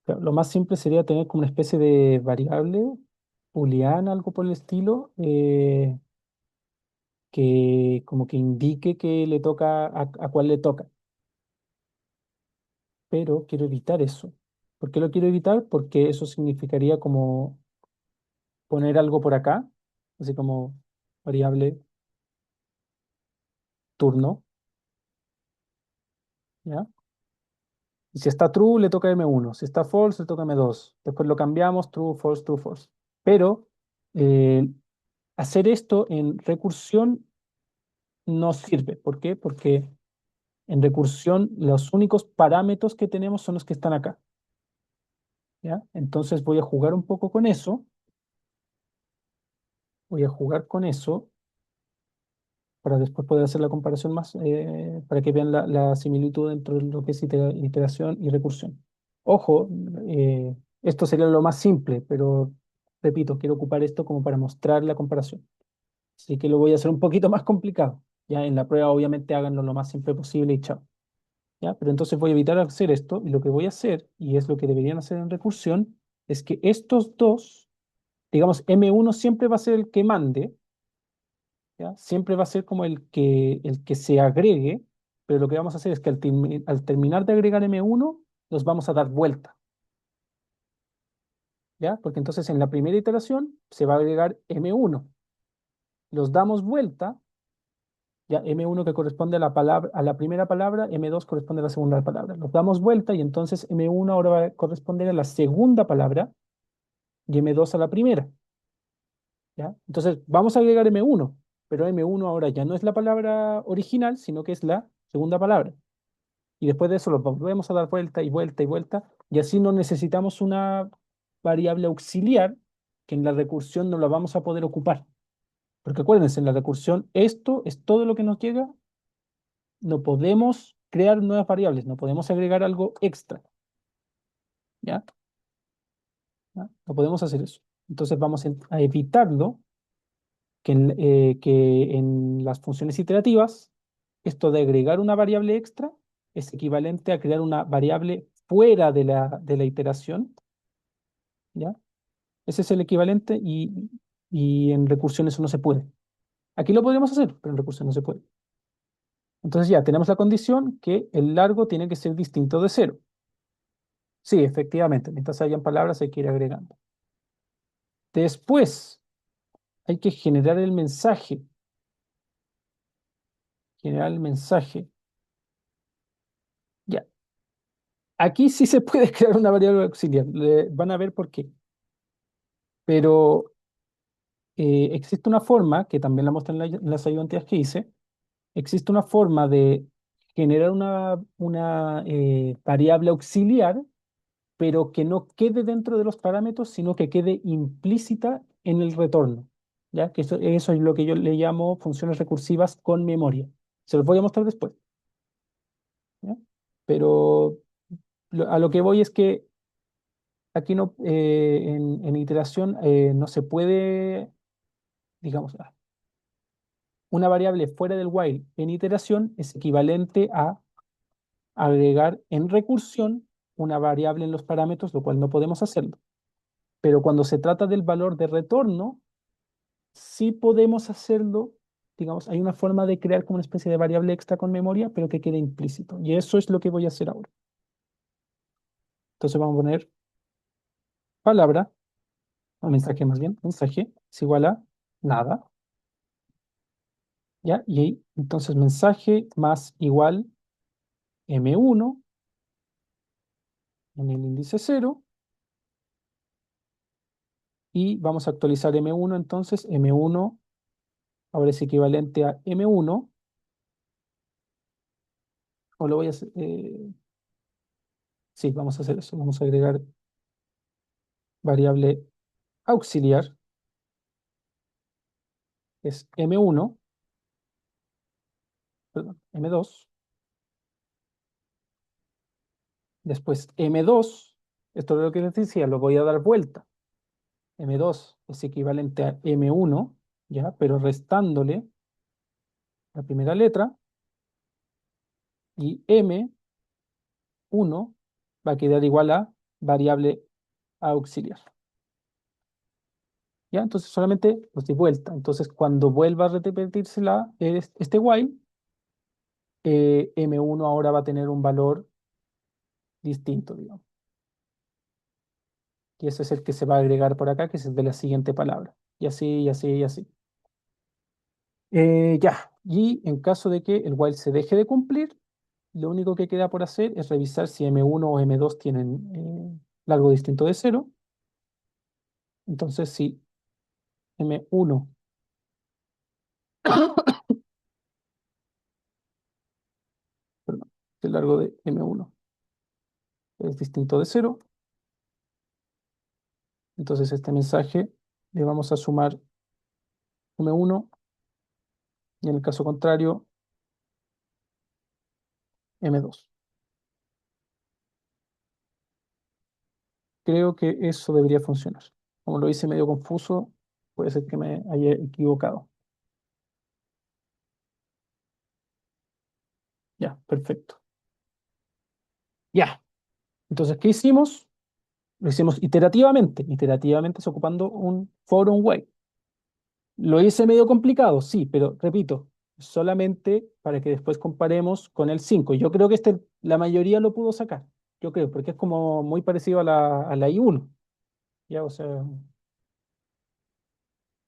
claro, lo más simple sería tener como una especie de variable booleana, algo por el estilo, que como que indique que le toca a cuál le toca. Pero quiero evitar eso. ¿Por qué lo quiero evitar? Porque eso significaría como poner algo por acá, así como variable turno, ¿ya? Y si está true, le toca M1. Si está false, le toca M2. Después lo cambiamos, true, false, true, false. Pero eh, hacer esto en recursión no sirve. ¿Por qué? Porque en recursión los únicos parámetros que tenemos son los que están acá, ¿ya? Entonces voy a jugar un poco con eso, voy a jugar con eso para después poder hacer la comparación más, para que vean la similitud entre lo que es iteración y recursión. Ojo, esto sería lo más simple, pero repito, quiero ocupar esto como para mostrar la comparación. Así que lo voy a hacer un poquito más complicado. Ya en la prueba obviamente háganlo lo más simple posible y chao. ¿Ya? Pero entonces voy a evitar hacer esto y lo que voy a hacer, y es lo que deberían hacer en recursión, es que estos dos, digamos, M1 siempre va a ser el que mande, ¿ya? Siempre va a ser como el que se agregue, pero lo que vamos a hacer es que al terminar de agregar M1, los vamos a dar vuelta, ¿ya? Porque entonces en la primera iteración se va a agregar M1, los damos vuelta, ya M1 que corresponde a la palabra, a la primera palabra, M2 corresponde a la segunda palabra. Los damos vuelta y entonces M1 ahora va a corresponder a la segunda palabra y M2 a la primera, ¿ya? Entonces vamos a agregar M1, pero M1 ahora ya no es la palabra original, sino que es la segunda palabra. Y después de eso los volvemos a dar vuelta y vuelta y vuelta, y así no necesitamos una variable auxiliar que en la recursión no la vamos a poder ocupar. Porque acuérdense, en la recursión esto es todo lo que nos llega, no podemos crear nuevas variables, no podemos agregar algo extra, ¿ya? ¿Ya? No podemos hacer eso. Entonces vamos a evitarlo, que en las funciones iterativas, esto de agregar una variable extra es equivalente a crear una variable fuera de la iteración, ¿ya? Ese es el equivalente y en recursión eso no se puede. Aquí lo podríamos hacer, pero en recursión no se puede. Entonces ya tenemos la condición que el largo tiene que ser distinto de cero. Sí, efectivamente, mientras hayan palabras hay que ir agregando. Después hay que generar el mensaje. Generar el mensaje. Ya. Aquí sí se puede crear una variable auxiliar. Van a ver por qué. Pero existe una forma, que también la mostré en las ayudantías que hice, existe una forma de generar una variable auxiliar, pero que no quede dentro de los parámetros, sino que quede implícita en el retorno. ¿Ya? Que eso es lo que yo le llamo funciones recursivas con memoria. Se los voy a mostrar después. ¿Ya? Pero a lo que voy es que aquí no, en iteración no se puede, digamos, una variable fuera del while en iteración es equivalente a agregar en recursión una variable en los parámetros, lo cual no podemos hacerlo. Pero cuando se trata del valor de retorno, sí podemos hacerlo. Digamos, hay una forma de crear como una especie de variable extra con memoria, pero que quede implícito. Y eso es lo que voy a hacer ahora. Entonces vamos a poner palabra, o mensaje más bien, mensaje es igual a nada, ¿ya? Y ahí, entonces mensaje más igual M1 en el índice 0 y vamos a actualizar M1, entonces M1 ahora es equivalente a M1, o lo voy a hacer, sí, vamos a hacer eso, vamos a agregar variable auxiliar, que es M1, perdón, M2, después M2, esto es lo que les decía, lo voy a dar vuelta, M2 es equivalente a M1, ¿ya? Pero restándole la primera letra, y M1 va a quedar igual a variable auxiliar. ¿Ya? Entonces solamente los di vuelta. Entonces cuando vuelva a repetirse este while, M1 ahora va a tener un valor distinto, digamos. Y ese es el que se va a agregar por acá, que es el de la siguiente palabra. Y así, y así, y así. Ya. Y en caso de que el while se deje de cumplir, lo único que queda por hacer es revisar si M1 o M2 tienen largo distinto de cero. Entonces, si M1, perdón, si el largo de M1 es distinto de cero, entonces este mensaje le vamos a sumar M1 y en el caso contrario, M2. Creo que eso debería funcionar. Como lo hice medio confuso, puede ser que me haya equivocado. Ya, perfecto. Ya. Entonces, ¿qué hicimos? Lo hicimos iterativamente. Iterativamente es ocupando un for un while. Lo hice medio complicado, sí, pero repito, solamente para que después comparemos con el 5. Yo creo que la mayoría lo pudo sacar, yo creo, porque es como muy parecido a la I1. Ya, o sea,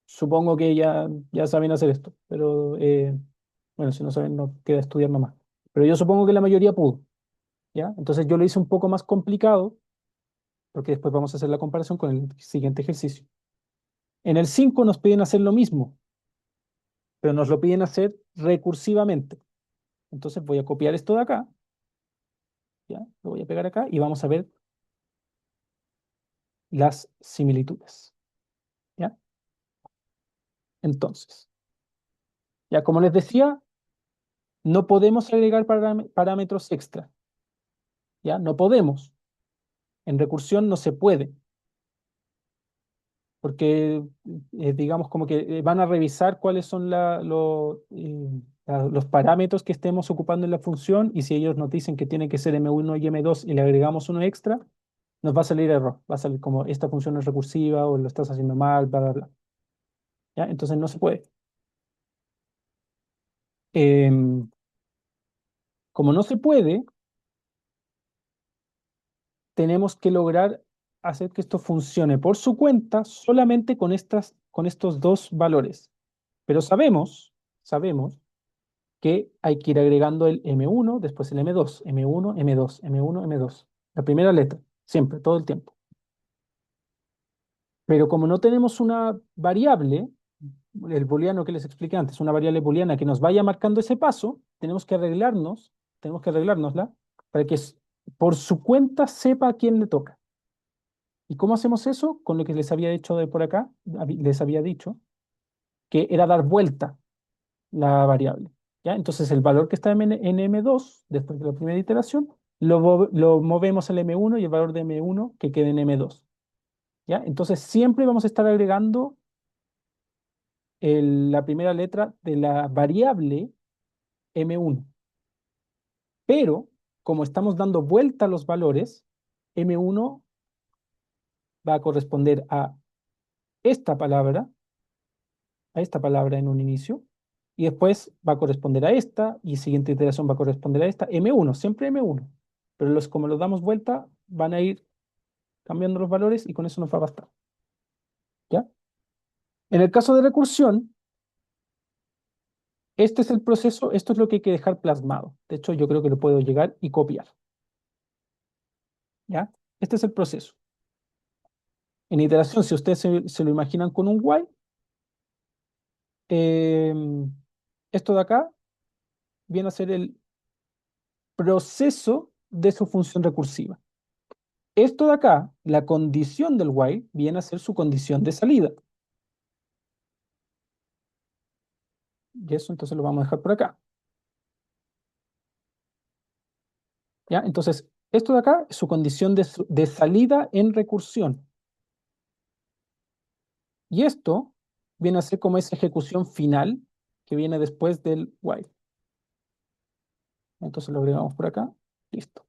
supongo que ya saben hacer esto, pero bueno, si no saben, no queda estudiar nomás. Pero yo supongo que la mayoría pudo, ¿ya? Entonces yo lo hice un poco más complicado, porque después vamos a hacer la comparación con el siguiente ejercicio. En el 5 nos piden hacer lo mismo, pero nos lo piden hacer recursivamente. Entonces voy a copiar esto de acá, ¿ya? Lo voy a pegar acá y vamos a ver las similitudes, ¿ya? Entonces, ya como les decía, no podemos agregar parámetros extra, ¿ya? No podemos. En recursión no se puede, porque digamos como que van a revisar cuáles son los parámetros que estemos ocupando en la función, y si ellos nos dicen que tiene que ser M1 y M2 y le agregamos uno extra, nos va a salir error, va a salir como esta función es recursiva o lo estás haciendo mal, bla, bla, bla. ¿Ya? Entonces no se puede. Em, Como no se puede, tenemos que lograr hacer que esto funcione por su cuenta solamente con estos dos valores. Pero sabemos que hay que ir agregando el M1, después el M2, M1, M2, M1, M2. La primera letra, siempre, todo el tiempo. Pero como no tenemos una variable, el booleano que les expliqué antes, una variable booleana que nos vaya marcando ese paso, tenemos que arreglárnosla para que por su cuenta sepa a quién le toca. ¿Y cómo hacemos eso? Con lo que les había hecho de por acá, les había dicho, que era dar vuelta la variable. ¿Ya? Entonces el valor que está en M2, después de la primera iteración, lo movemos al M1 y el valor de M1 que quede en M2. ¿Ya? Entonces siempre vamos a estar agregando la primera letra de la variable M1. Pero como estamos dando vuelta a los valores, M1 va a corresponder esta palabra, a esta palabra en un inicio, y después va a corresponder a esta, y siguiente iteración va a corresponder a esta, M1, siempre M1. Pero como los damos vuelta, van a ir cambiando los valores y con eso nos va a bastar. ¿Ya? En el caso de recursión, este es el proceso, esto es lo que hay que dejar plasmado. De hecho, yo creo que lo puedo llegar y copiar. ¿Ya? Este es el proceso. En iteración, si ustedes se lo imaginan con un while, eh, esto de acá viene a ser el proceso de su función recursiva. Esto de acá, la condición del while, viene a ser su condición de salida. Y eso entonces lo vamos a dejar por acá. ¿Ya? Entonces, esto de acá es su condición de salida en recursión. Y esto viene a ser como esa ejecución final que viene después del while. Entonces lo agregamos por acá. Listo.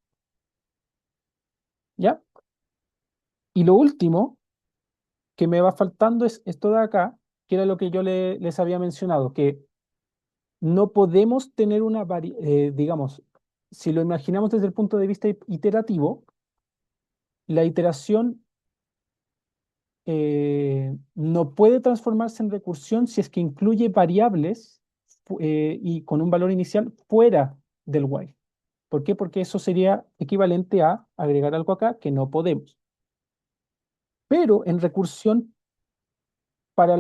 ¿Ya? Y lo último que me va faltando es esto de acá, que era lo que yo les había mencionado, que no podemos tener digamos, si lo imaginamos desde el punto de vista iterativo, la iteración no puede transformarse en recursión si es que incluye variables y con un valor inicial fuera del while. ¿Por qué? Porque eso sería equivalente a agregar algo acá que no podemos. Pero en recursión, para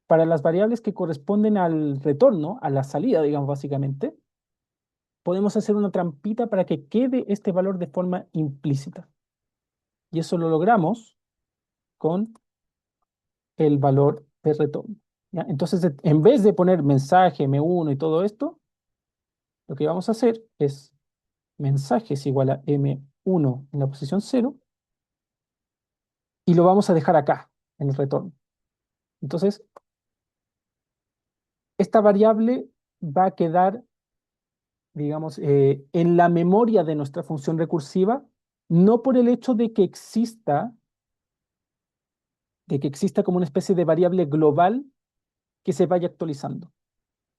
para las variables que corresponden al retorno, a la salida, digamos básicamente, podemos hacer una trampita para que quede este valor de forma implícita. Y eso lo logramos con el valor de retorno. ¿Ya? Entonces, en vez de poner mensaje M1 y todo esto, lo que vamos a hacer es mensaje es igual a M1 en la posición 0 y lo vamos a dejar acá, en el retorno. Entonces, esta variable va a quedar, digamos, en la memoria de nuestra función recursiva, no por el hecho de que exista como una especie de variable global que se vaya actualizando.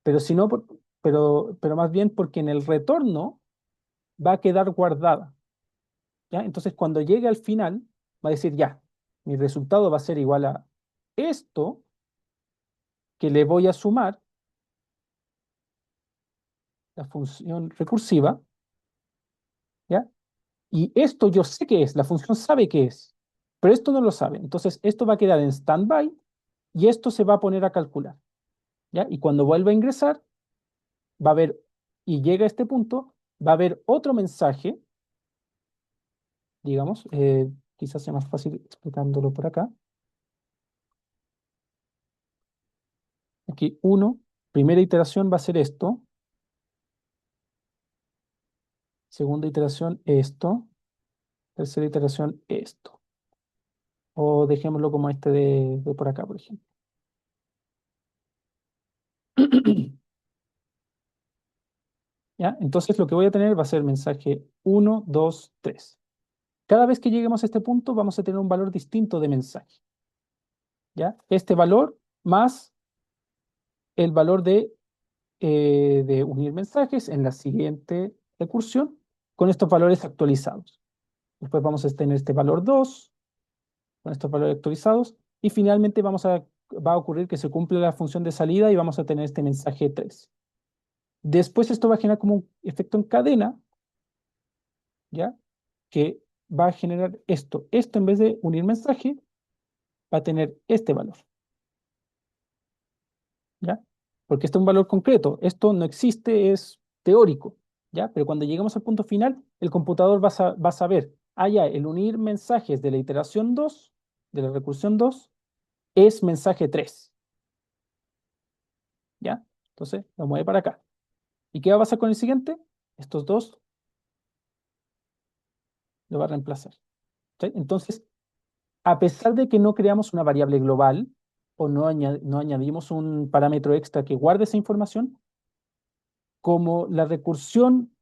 pero si no, pero más bien porque en el retorno va a quedar guardada, ¿ya? Entonces, cuando llegue al final, va a decir, ya, mi resultado va a ser igual a esto que le voy a sumar, la función recursiva, ¿ya? Y esto yo sé qué es, la función sabe qué es, pero esto no lo sabe. Entonces, esto va a quedar en standby y esto se va a poner a calcular, ¿ya? Y cuando vuelva a ingresar, va a haber, y llega a este punto, va a haber otro mensaje, digamos, quizás sea más fácil explicándolo por acá. Aquí uno, primera iteración va a ser esto, segunda iteración esto, tercera iteración esto. O dejémoslo como este de por acá, por ejemplo. ¿Ya? Entonces lo que voy a tener va a ser mensaje uno, 2, 3. Cada vez que lleguemos a este punto vamos a tener un valor distinto de mensaje. ¿Ya? Este valor más el valor de unir mensajes en la siguiente recursión con estos valores actualizados. Después vamos a tener este valor 2 con estos valores actualizados y finalmente va a ocurrir que se cumple la función de salida y vamos a tener este mensaje 3. Después esto va a generar como un efecto en cadena, ¿ya? Que va a generar esto. Esto en vez de unir mensaje va a tener este valor, ¿ya? Porque este es un valor concreto. Esto no existe, es teórico, ¿ya? Pero cuando lleguemos al punto final, el computador va a saber, ya, el unir mensajes de la iteración 2 de la recursión 2 es mensaje 3, ¿ya? Entonces, lo mueve para acá. ¿Y qué va a pasar con el siguiente? Estos dos lo va a reemplazar, ¿sí? Entonces, a pesar de que no creamos una variable global o no añadimos un parámetro extra que guarde esa información, como la recursión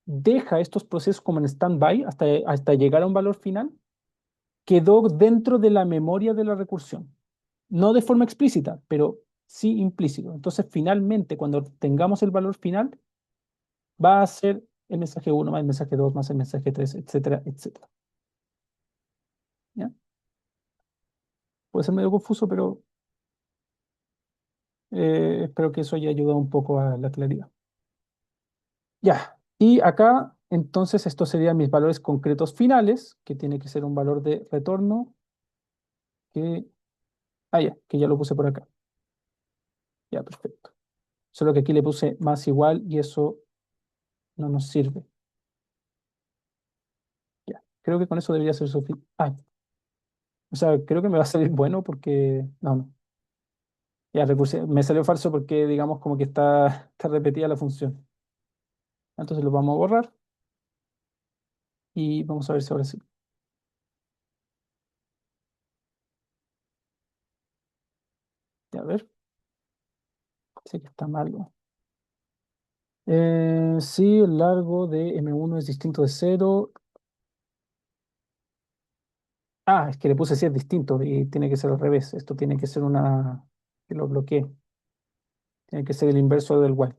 deja estos procesos como en stand-by hasta llegar a un valor final, quedó dentro de la memoria de la recursión. No de forma explícita, pero sí implícito. Entonces, finalmente, cuando tengamos el valor final, va a ser el mensaje uno más el mensaje 2 más el mensaje 3, etcétera, etcétera. ¿Ya? Puede ser medio confuso, pero espero que eso haya ayudado un poco a la claridad. Ya, y acá entonces estos serían mis valores concretos finales, que tiene que ser un valor de retorno que, que ya lo puse por acá. Ya, perfecto. Solo que aquí le puse más igual y eso no nos sirve. Ya, creo que con eso debería ser suficiente. O sea, creo que me va a salir bueno porque, no, ya me salió falso porque digamos como que está repetida la función. Entonces lo vamos a borrar y vamos a ver si ahora sí. Ya, a ver, sé que está mal. Sí, el largo de M1 es distinto de cero. Es que le puse si es distinto y tiene que ser al revés. Esto tiene que ser que lo bloqueé. Tiene que ser el inverso del while.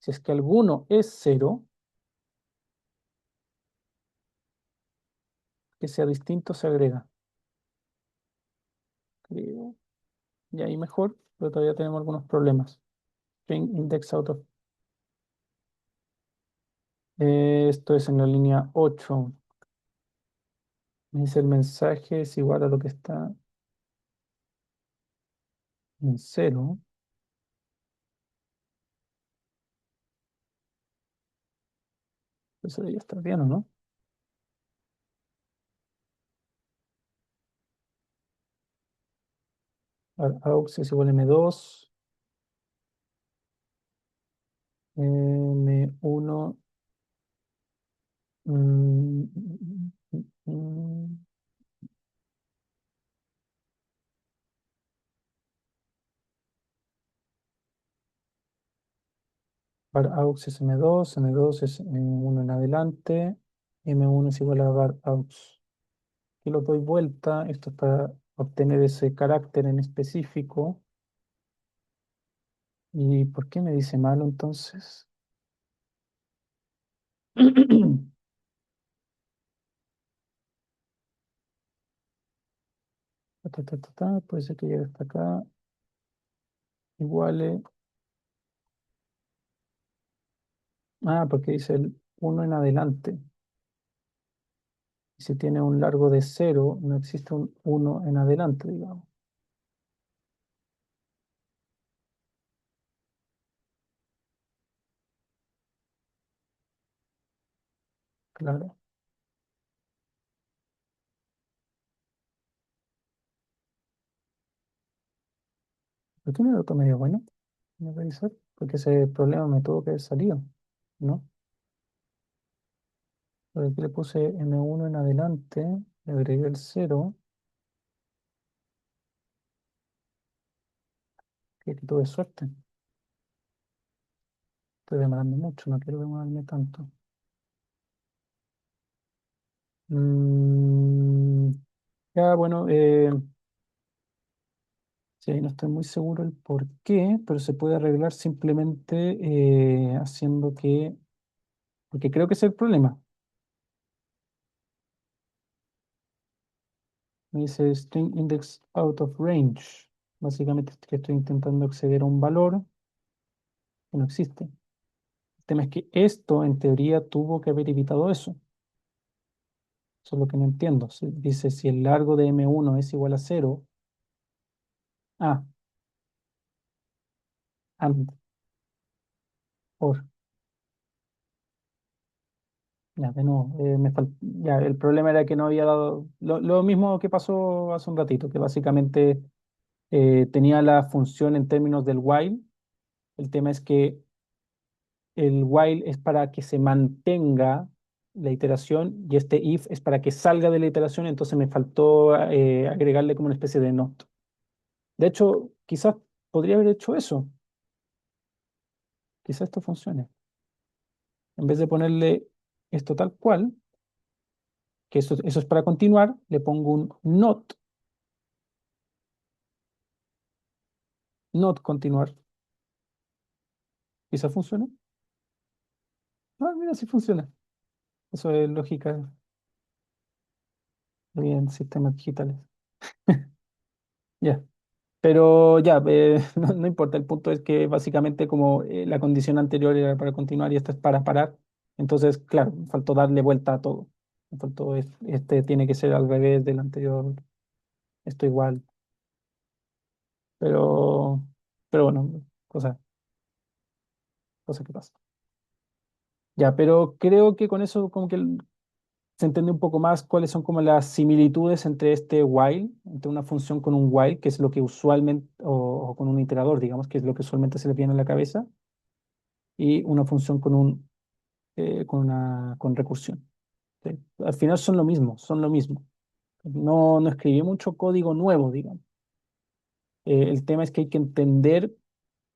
Si es que alguno es cero, que sea distinto se agrega. Creo. Y ahí mejor, pero todavía tenemos algunos problemas. String index out of. Esto es en la línea 8. Me dice el mensaje es igual a lo que está en cero. Eso debería estar bien, ¿o no? Aux es igual a M2. M1. mm, mm, mm, mm, var aux es M2, M2 es M1 en adelante, M1 es igual a var aux. Aquí lo doy vuelta, esto es para obtener ese carácter en específico. ¿Y por qué me dice malo entonces? Puede ser que llegue hasta acá. Igual. Ah, porque dice el uno en adelante. Y si tiene un largo de cero, no existe un uno en adelante, digamos. Claro. ¿Por qué me lo tomé yo? Bueno, voy a revisar. Porque ese problema me tuvo que haber salido, ¿no? Porque aquí le puse M1 en adelante, le agregué el cero, que tuve suerte. Estoy demorando mucho, no quiero demorarme tanto. Mm, ya, bueno, sí, ahí no estoy muy seguro el por qué, pero se puede arreglar simplemente haciendo que, porque creo que ese es el problema. Me dice string index out of range. Básicamente es que estoy intentando acceder a un valor que no existe. El tema es que esto, en teoría, tuvo que haber evitado eso. Eso es lo que no entiendo. Dice, si el largo de M1 es igual a cero, ah, and, or, ya, de nuevo, ya, el problema era que no había dado, lo mismo que pasó hace un ratito, que básicamente tenía la función en términos del while. El tema es que el while es para que se mantenga la iteración y este if es para que salga de la iteración, entonces me faltó agregarle como una especie de not. De hecho, quizás podría haber hecho eso, quizás esto funcione. En vez de ponerle esto tal cual, que eso es para continuar, le pongo un not, not continuar. Quizás funcione. Ah, mira, sí funciona. Eso es lógica en sistemas digitales. Ya. Pero ya, no, no importa, el punto es que básicamente como la condición anterior era para continuar y esta es para parar, entonces, claro, me faltó darle vuelta a todo. Me faltó, este tiene que ser al revés del anterior, esto igual, pero, pero bueno, cosa que pasa. Ya, pero creo que con eso como que se entiende un poco más cuáles son como las similitudes entre este while, entre una función con un while, que es lo que usualmente, o con un iterador, digamos, que es lo que usualmente se le viene a la cabeza, y una función con recursión. ¿Sí? Al final son lo mismo, son lo mismo. No, no escribí mucho código nuevo, digamos. El tema es que hay que entender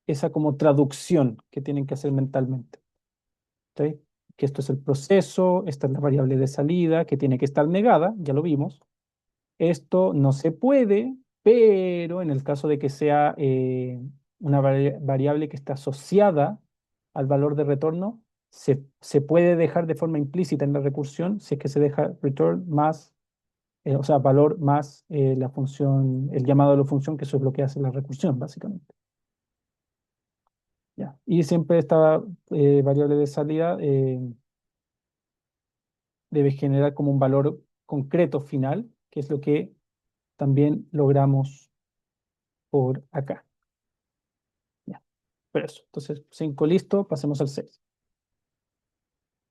esa como traducción que tienen que hacer mentalmente. ¿Sí? Que esto es el proceso, esta es la variable de salida, que tiene que estar negada, ya lo vimos. Esto no se puede, pero en el caso de que sea una variable que está asociada al valor de retorno, se puede dejar de forma implícita en la recursión si es que se deja return más, o sea, valor más la función, el llamado de la función, que eso es lo que hace la recursión, básicamente. Ya. Y siempre esta variable de salida debe generar como un valor concreto final, que es lo que también logramos por acá. Ya, pero eso. Entonces, 5 listo, pasemos al 6.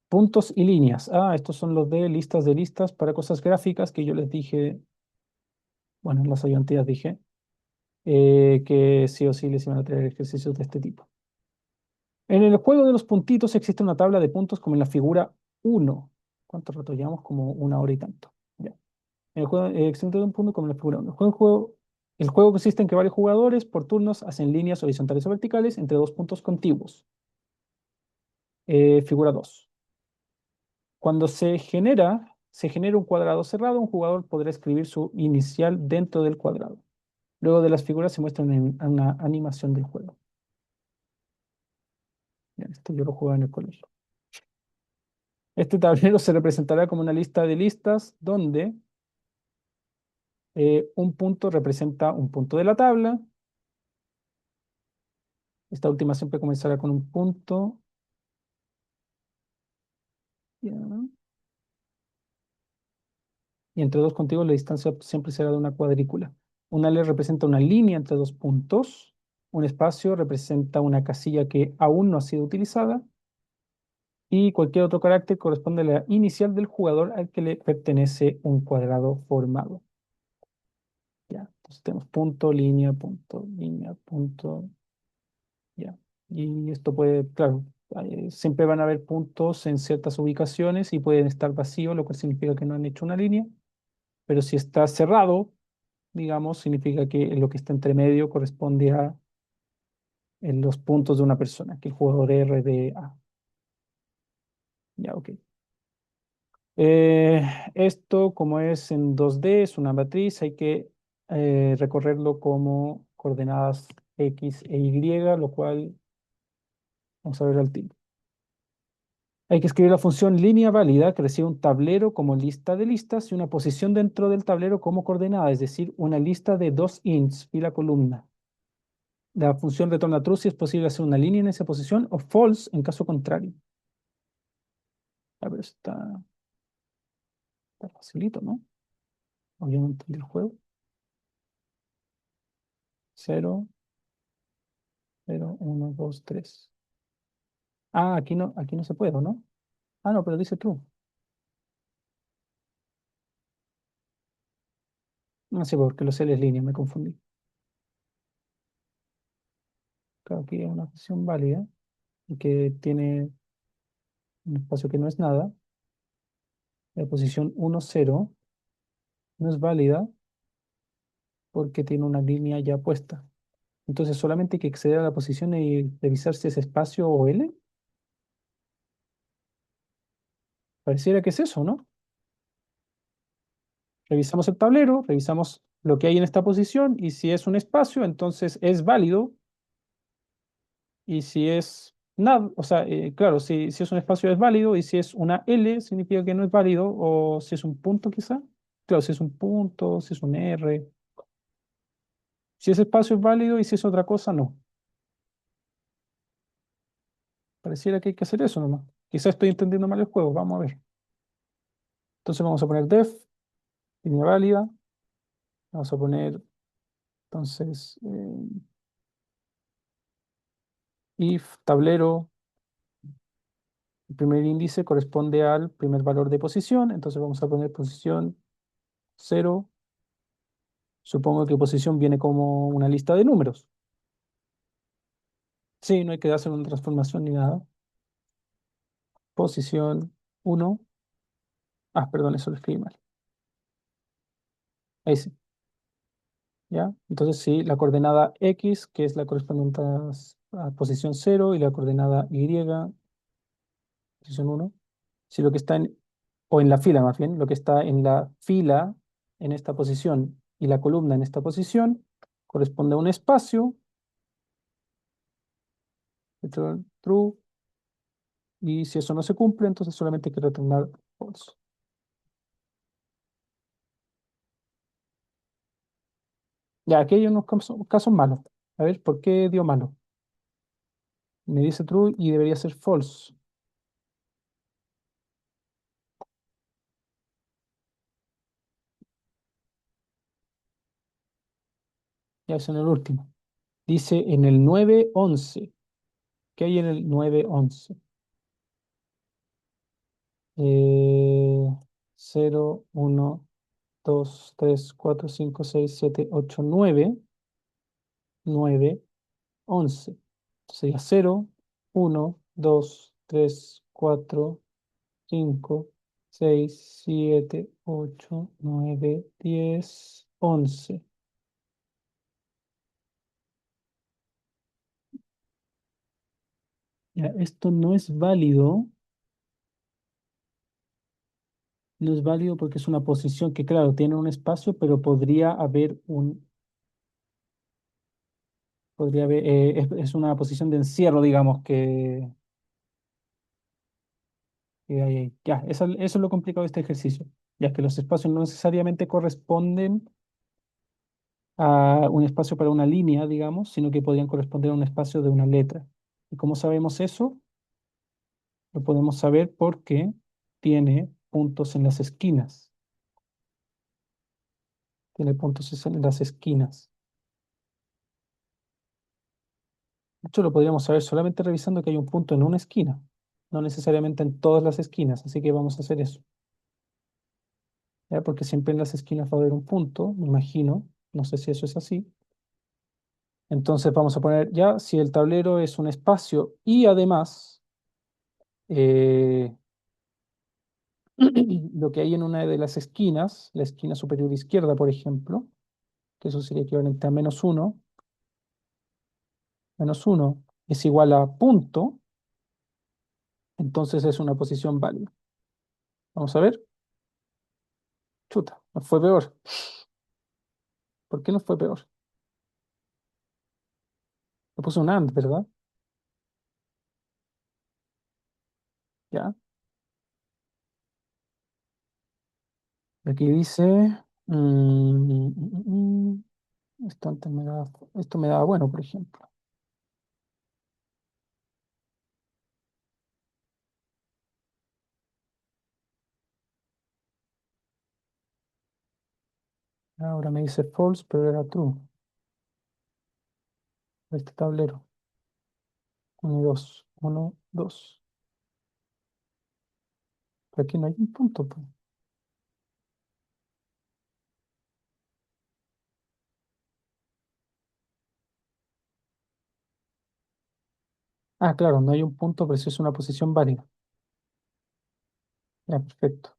Puntos y líneas. Ah, estos son los de listas para cosas gráficas que yo les dije, bueno, en las ayudantías dije, que sí o sí les iban a traer ejercicios de este tipo. En el juego de los puntitos existe una tabla de puntos como en la figura 1. ¿Cuánto rato llevamos? Como una hora y tanto. Ya. En el juego existe un punto como en la figura 1. El juego consiste en que varios jugadores por turnos hacen líneas horizontales o verticales entre dos puntos contiguos. Figura 2. Cuando se genera un cuadrado cerrado, un jugador podrá escribir su inicial dentro del cuadrado. Luego de las figuras se muestra una animación del juego. Esto yo lo jugaba en el colegio. Este tablero se representará como una lista de listas donde un punto representa un punto de la tabla. Esta última siempre comenzará con un punto. Ya. Y entre dos contigos la distancia siempre será de una cuadrícula. Una L representa una línea entre dos puntos. Un espacio representa una casilla que aún no ha sido utilizada. Y cualquier otro carácter corresponde a la inicial del jugador al que le pertenece un cuadrado formado. Ya, entonces tenemos punto, línea, punto, ya. Y esto puede, claro, siempre van a haber puntos en ciertas ubicaciones y pueden estar vacíos, lo cual significa que no han hecho una línea. Pero si está cerrado, digamos, significa que lo que está entre medio corresponde a los puntos de una persona, que el jugador R de A. Ya, ok. Eh, Esto, como es en 2D, es una matriz, hay que recorrerlo como coordenadas X e Y, lo cual vamos a ver al tiro. Hay que escribir la función línea válida que recibe un tablero como lista de listas y una posición dentro del tablero como coordenada, es decir, una lista de dos ints, fila columna. La función retorna true si es posible hacer una línea en esa posición o false en caso contrario. A ver, está facilito, ¿no? O yo no entendí el juego. 0, 0, 1, 2, 3. Ah, aquí no se puede, ¿no? Ah, no, pero dice true. No sé por qué los L es línea, me confundí. Claro, aquí hay una función válida y que tiene un espacio que no es nada. La posición 1, 0 no es válida porque tiene una línea ya puesta. Entonces solamente hay que acceder a la posición y revisar si es espacio o L. Pareciera que es eso, ¿no? Revisamos el tablero, revisamos lo que hay en esta posición y si es un espacio, entonces es válido. Y si es nada, o sea, claro, si es un espacio es válido y si es una L significa que no es válido o si es un punto quizá. Claro, si es un punto, si es un R. Si ese espacio es válido y si es otra cosa, no. Pareciera que hay que hacer eso nomás. Quizá estoy entendiendo mal el juego, vamos a ver. Entonces vamos a poner def, línea válida. Vamos a poner, entonces, if tablero, el primer índice corresponde al primer valor de posición. Entonces vamos a poner posición 0. Supongo que posición viene como una lista de números. Sí, no hay que hacer una transformación ni nada. Posición 1. Ah, perdón, eso lo escribí mal. Ahí sí, ¿ya? Entonces sí, la coordenada X, que es la correspondiente a posición 0, y la coordenada Y, posición 1. Si lo que está o en la fila más bien, lo que está en la fila en esta posición y la columna en esta posición, corresponde a un espacio, return true, y si eso no se cumple, entonces solamente hay que retornar false. Ya, aquí hay unos casos malos. A ver, ¿por qué dio malo? Me dice true y debería ser false. Ya es en el último. Dice en el 911. ¿Qué hay en el 911? 0, 1, 2, 3, 4, 5, 6, 7, 8, 9, 9, 11. Sería 0, 1, 2, 3, 4, 5, 6, 7, 8, 9, 10, 11. Ya, esto no es válido porque es una posición que, claro, tiene un espacio, pero podría haber, es una posición de encierro, digamos, que que hay ahí. Ya, eso es lo complicado de este ejercicio, ya que los espacios no necesariamente corresponden a un espacio para una línea, digamos, sino que podrían corresponder a un espacio de una letra. ¿Y cómo sabemos eso? Lo podemos saber porque tiene puntos en las esquinas. Tiene puntos en las esquinas. De hecho, lo podríamos saber solamente revisando que hay un punto en una esquina, no necesariamente en todas las esquinas, así que vamos a hacer eso. ¿Ya? Porque siempre en las esquinas va a haber un punto, me imagino, no sé si eso es así. Entonces vamos a poner ya si el tablero es un espacio y además eh, lo que hay en una de las esquinas, la esquina superior izquierda, por ejemplo, que eso sería equivalente a menos uno es igual a punto, entonces es una posición válida. Vamos a ver. Chuta, nos fue peor. ¿Por qué nos fue peor? Le puse un and, ¿verdad? Ya. Aquí dice, esto antes esto me daba bueno, por ejemplo. Ahora me dice false, pero era true. Este tablero. Uno y dos. Uno, dos. Pero aquí no hay un punto, pues. Ah, claro, no hay un punto, pero sí es una posición válida. Ya, perfecto.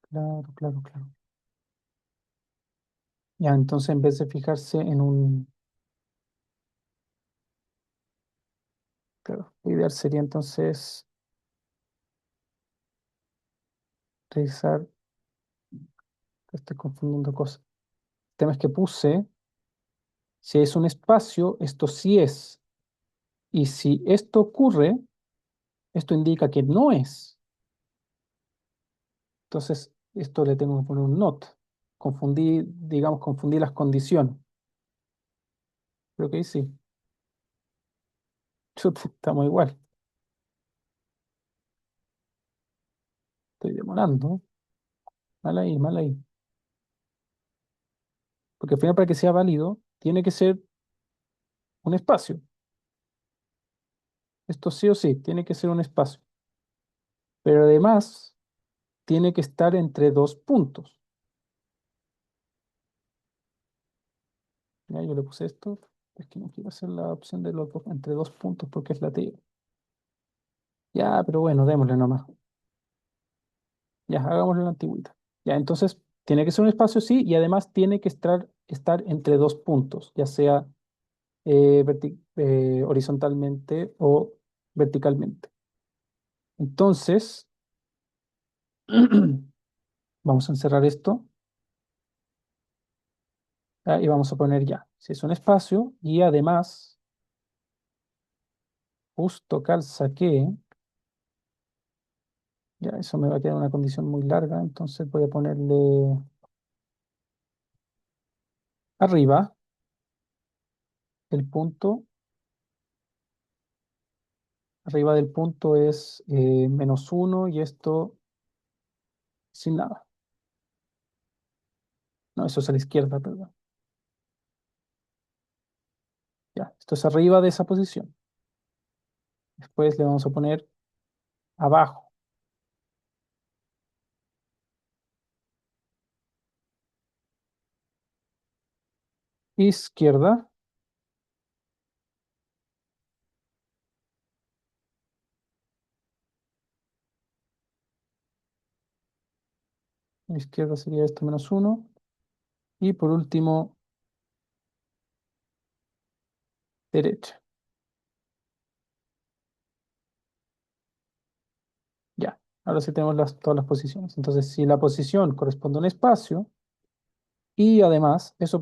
Claro, claro, claro. Ya, entonces en vez de fijarse en un... Claro, lo ideal sería entonces revisar... Estoy confundiendo cosas. El tema es que puse, si es un espacio, esto sí es. Y si esto ocurre, esto indica que no es. Entonces, esto le tengo que poner un not. Confundí, digamos, confundí las condiciones. Creo que ahí sí. Chut, estamos igual. Estoy demorando. Mal ahí, mal ahí. Porque al final, para que sea válido, tiene que ser un espacio. Esto sí o sí, tiene que ser un espacio. Pero además, tiene que estar entre dos puntos. Ya, yo le puse esto. Es que no quiero hacer la opción de los entre dos puntos porque es la T. Ya, pero bueno, démosle nomás. Ya, hagámoslo en la antigüita. Ya, entonces tiene que ser un espacio, sí, y además tiene que estar entre dos puntos, ya sea horizontalmente o verticalmente. Entonces, vamos a encerrar esto y vamos a poner ya, si es un espacio y además, justo calza que, ya eso me va a quedar una condición muy larga, entonces voy a ponerle arriba el punto. Arriba del punto es menos uno y esto sin nada. No, eso es a la izquierda, perdón. Ya, esto es arriba de esa posición. Después le vamos a poner abajo, izquierda, izquierda sería esto menos uno. Y por último, derecha. Ya, ahora sí tenemos todas las posiciones. Entonces, si la posición corresponde a un espacio, y además, esto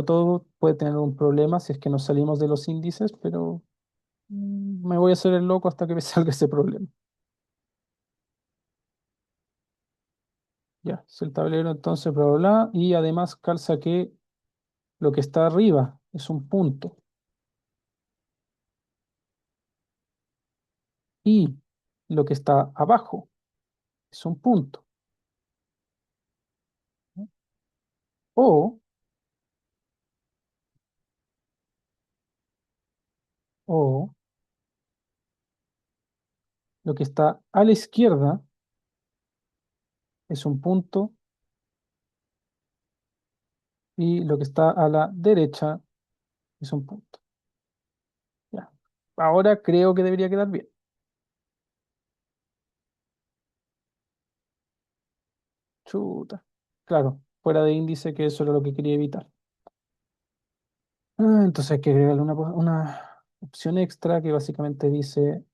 todo puede tener un problema si es que nos salimos de los índices, pero Me voy a hacer el loco hasta que me salga ese problema. Ya, es el tablero entonces, bla, bla, bla. Y además calza que lo que está arriba es un punto. Y lo que está abajo es un punto. O, o lo que está a la izquierda es un punto. Y lo que está a la derecha es un punto. Ya. Ahora creo que debería quedar bien. Chuta. Claro, fuera de índice, que eso era lo que quería evitar. Entonces hay que agregarle una opción extra que básicamente dice,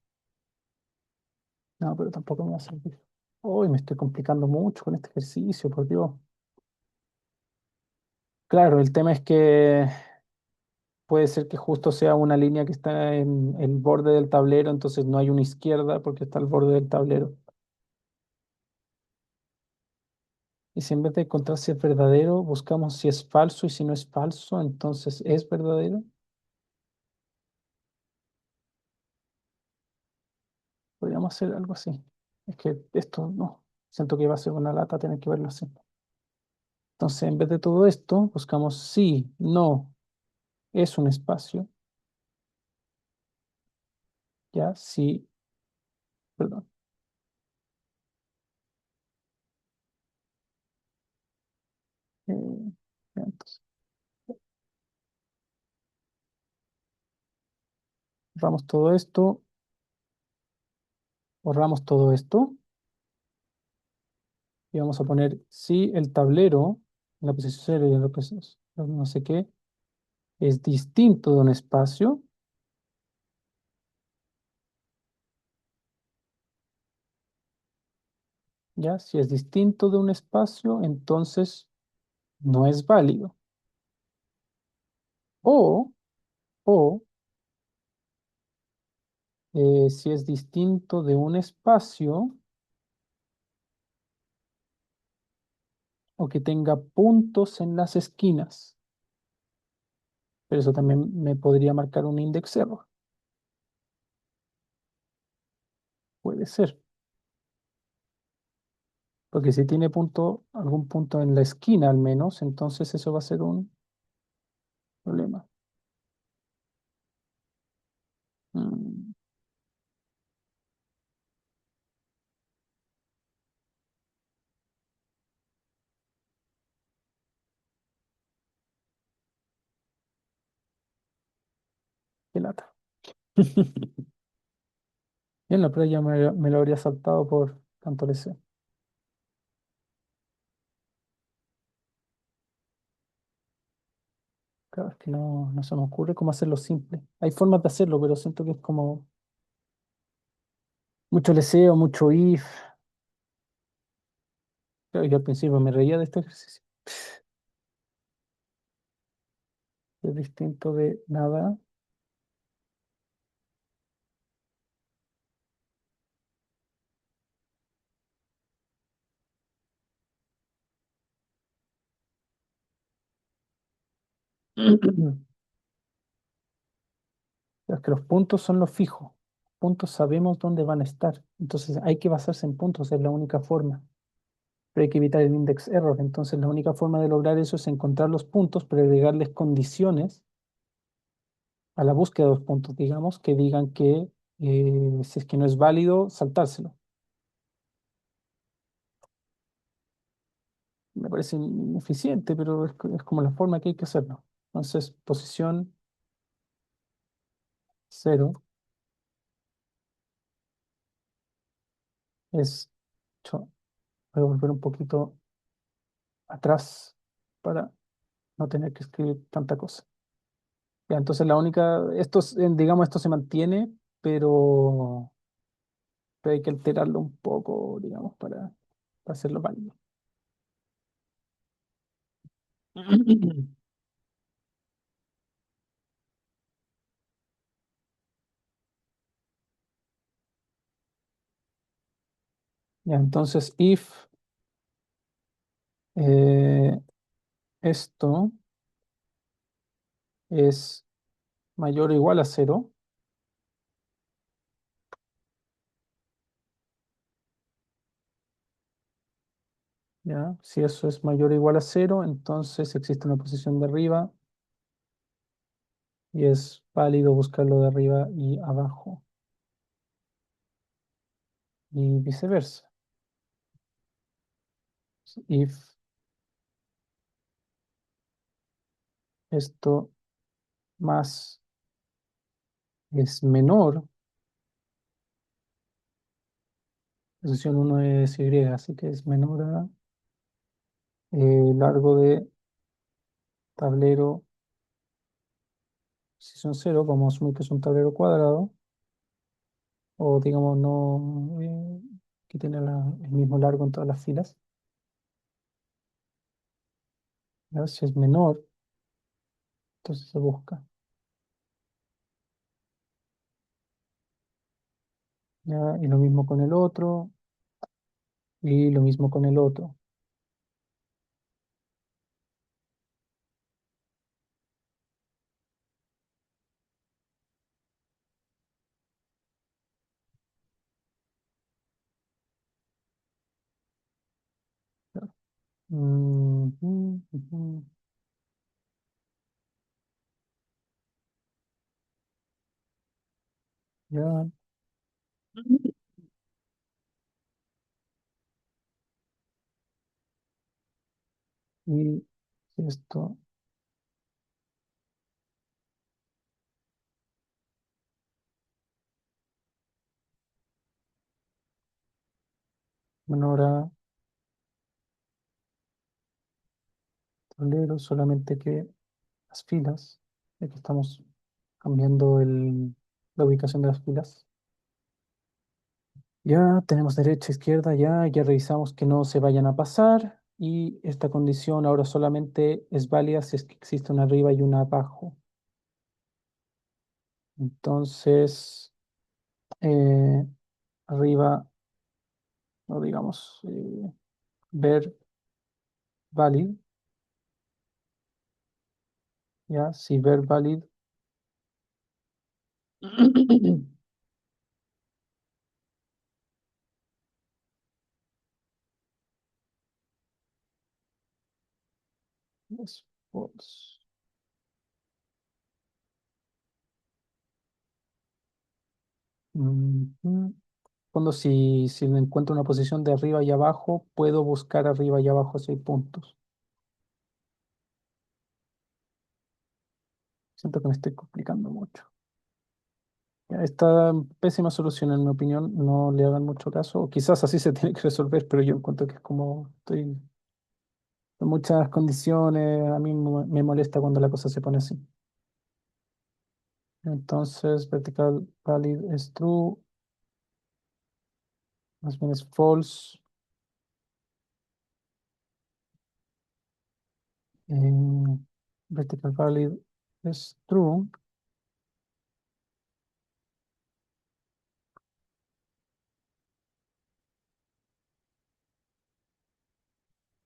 no, pero tampoco me va a servir. Hoy me estoy complicando mucho con este ejercicio, por Dios. Claro, el tema es que puede ser que justo sea una línea que está en el borde del tablero, entonces no hay una izquierda porque está al borde del tablero. Y si en vez de encontrar si es verdadero, buscamos si es falso y si no es falso, entonces es verdadero. Podríamos hacer algo así. Es que esto no, siento que va a ser una lata tener que verlo así. Entonces, en vez de todo esto, buscamos sí, no, es un espacio, ya, sí, perdón. Ya, entonces, borramos todo esto y vamos a poner si el tablero, en la posición cero y en la posición no sé qué, es distinto de un espacio, ya, si es distinto de un espacio, entonces no es válido. O, o si es distinto de un espacio o que tenga puntos en las esquinas. Pero eso también me podría marcar un index error. Puede ser. Porque si tiene punto, algún punto en la esquina al menos, entonces eso va a ser un problema. Mm, qué lata. Bien, la playa me lo habría saltado por tanto le sé. Claro, es que no se me ocurre cómo hacerlo simple. Hay formas de hacerlo, pero siento que es como mucho leseo, mucho if. Claro, yo al principio me reía de este ejercicio. Es distinto de nada. Es que los puntos son los fijos. Puntos sabemos dónde van a estar. Entonces hay que basarse en puntos, es la única forma. Pero hay que evitar el index error. Entonces la única forma de lograr eso es encontrar los puntos, pero agregarles condiciones a la búsqueda de los puntos, digamos, que digan que si es que no es válido, saltárselo. Me parece ineficiente, pero es como la forma que hay que hacerlo. Entonces, posición cero es... Voy a volver un poquito atrás para no tener que escribir tanta cosa. Ya, entonces la única, digamos, esto se mantiene, pero hay que alterarlo un poco, digamos, para hacerlo válido. Ya, entonces, if eh, esto es mayor o igual a cero, ya, si eso es mayor o igual a cero, entonces existe una posición de arriba y es válido buscarlo de arriba y abajo y viceversa. If esto más es menor, posición uno es Y, así que es menor a largo de tablero, si son cero, vamos a asumir que es un tablero cuadrado, o digamos no, que tiene el mismo largo en todas las filas. ¿Ya? Si es menor, entonces se busca. ¿Ya? Y lo mismo con el otro, y lo mismo con el otro. ¿Ya? Ujú. Ya. Y si esto menor a tablero, solamente que las filas, ya que estamos cambiando la ubicación de las filas. Ya tenemos derecha, izquierda, ya revisamos que no se vayan a pasar y esta condición ahora solamente es válida si es que existe una arriba y una abajo. Entonces, eh, arriba, no digamos, ver valid, ya, si ver valid es false. Ujú. Cuando si me encuentro una posición de arriba y abajo, puedo buscar arriba y abajo si hay puntos. Siento que me estoy complicando mucho. Ya, esta pésima solución, en mi opinión, no le hagan mucho caso. O quizás así se tiene que resolver, pero yo encuentro que es como estoy en muchas condiciones. A mí me molesta cuando la cosa se pone así. Entonces, vertical valid es true, más bien es false. eh, vertical valid es true,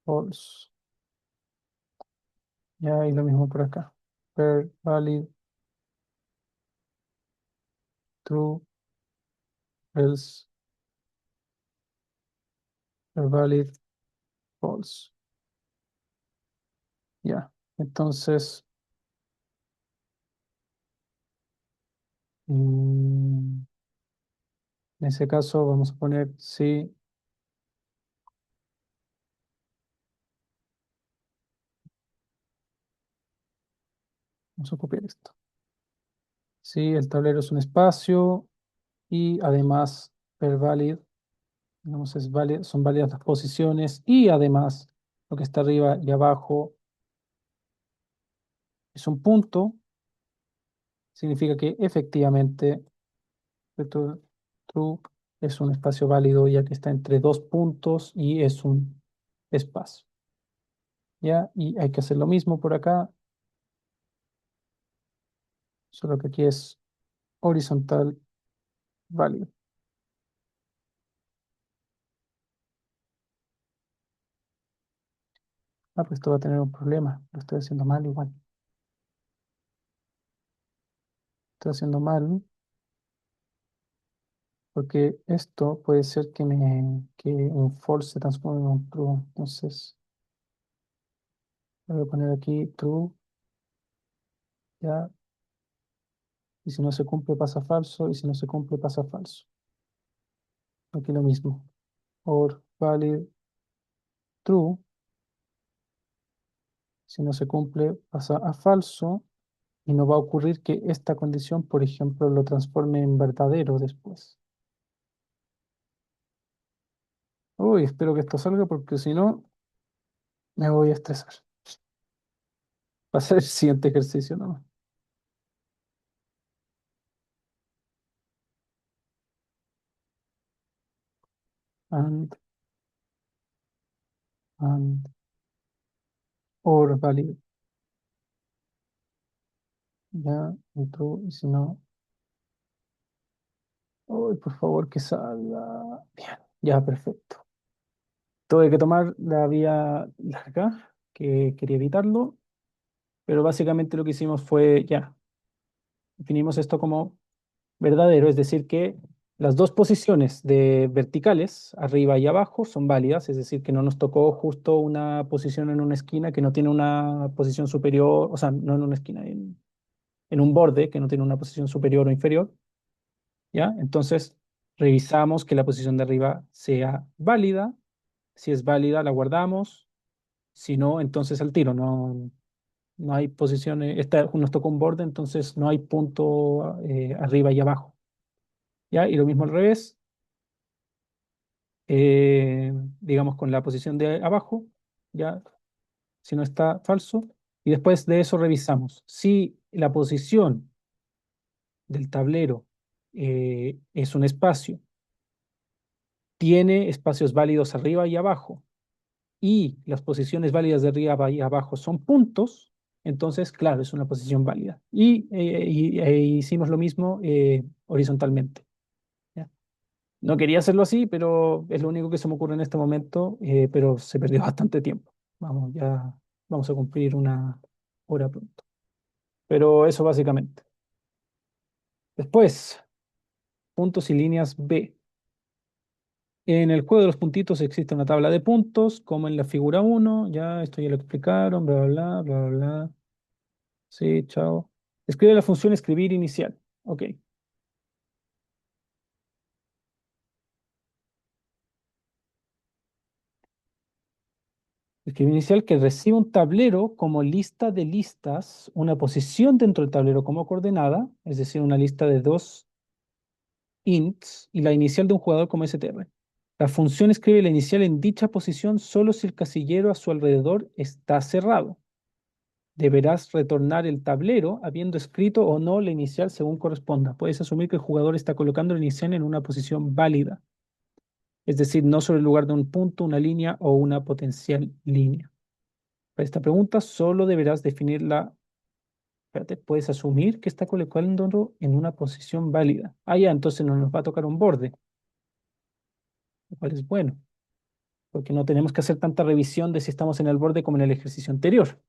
false. Ya, y lo mismo por acá. Ver valid true, else ver valid false. Ya, entonces, mm, en ese caso vamos a poner sí, vamos a copiar esto. Sí, el tablero es un espacio y además ver valid, digamos, son válidas las posiciones y además lo que está arriba y abajo es un punto, significa que efectivamente true, true es un espacio válido ya que está entre dos puntos y es un espacio. ¿Ya? Y hay que hacer lo mismo por acá, solo que aquí es horizontal válido. Ah, pues esto va a tener un problema. Lo estoy haciendo mal igual. Estoy haciendo mal porque esto puede ser que un false se transforme en un true. Entonces, voy a poner aquí true, ya. Y si no se cumple, pasa falso. Y si no se cumple, pasa falso. Aquí lo mismo. Or valid true. Si no se cumple, pasa a falso. Y no va a ocurrir que esta condición, por ejemplo, lo transforme en verdadero después. Uy, espero que esto salga porque si no, me voy a estresar. Va a ser el siguiente ejercicio, ¿no? And, and, or valid. Ya, y true. Y si no, uy, por favor, que salga. Bien, ya, perfecto. Tuve que tomar la vía larga, que quería evitarlo, pero básicamente lo que hicimos fue, ya, definimos esto como verdadero, es decir, que las dos posiciones de verticales, arriba y abajo, son válidas, es decir, que no nos tocó justo una posición en una esquina que no tiene una posición superior, o sea, no en una esquina, en un borde que no tiene una posición superior o inferior, ¿ya? Entonces, revisamos que la posición de arriba sea válida, si es válida, la guardamos, si no, entonces al tiro, no hay posiciones, esta nos tocó un borde, entonces no hay punto arriba y abajo, ¿ya? Y lo mismo al revés, eh, digamos con la posición de abajo, ya, si no está falso, y después de eso revisamos si la posición del tablero es un espacio, tiene espacios válidos arriba y abajo, y las posiciones válidas de arriba y abajo son puntos, entonces, claro, es una posición válida. Y hicimos lo mismo horizontalmente. ¿Ya? No quería hacerlo así, pero es lo único que se me ocurre en este momento, pero se perdió bastante tiempo. Vamos, ya vamos a cumplir una hora pronto. Pero eso básicamente. Después, puntos y líneas B. En el juego de los puntitos existe una tabla de puntos, como en la figura uno. Ya, esto ya lo explicaron, bla, bla, bla, bla, bla, bla. Sí, chao. Escribe la función escribir inicial. Ok. Escribir inicial que recibe un tablero como lista de listas, una posición dentro del tablero como coordenada, es decir, una lista de dos ints y la inicial de un jugador como str. La función escribe la inicial en dicha posición solo si el casillero a su alrededor está cerrado. Deberás retornar el tablero habiendo escrito o no la inicial según corresponda. Puedes asumir que el jugador está colocando la inicial en una posición válida, es decir, no sobre el lugar de un punto, una línea o una potencial línea. Para esta pregunta solo deberás definir la... Espérate, puedes asumir que está colocándolo en una posición válida. Ah, ya, entonces no nos va a tocar un borde, lo cual es bueno, porque no tenemos que hacer tanta revisión de si estamos en el borde como en el ejercicio anterior.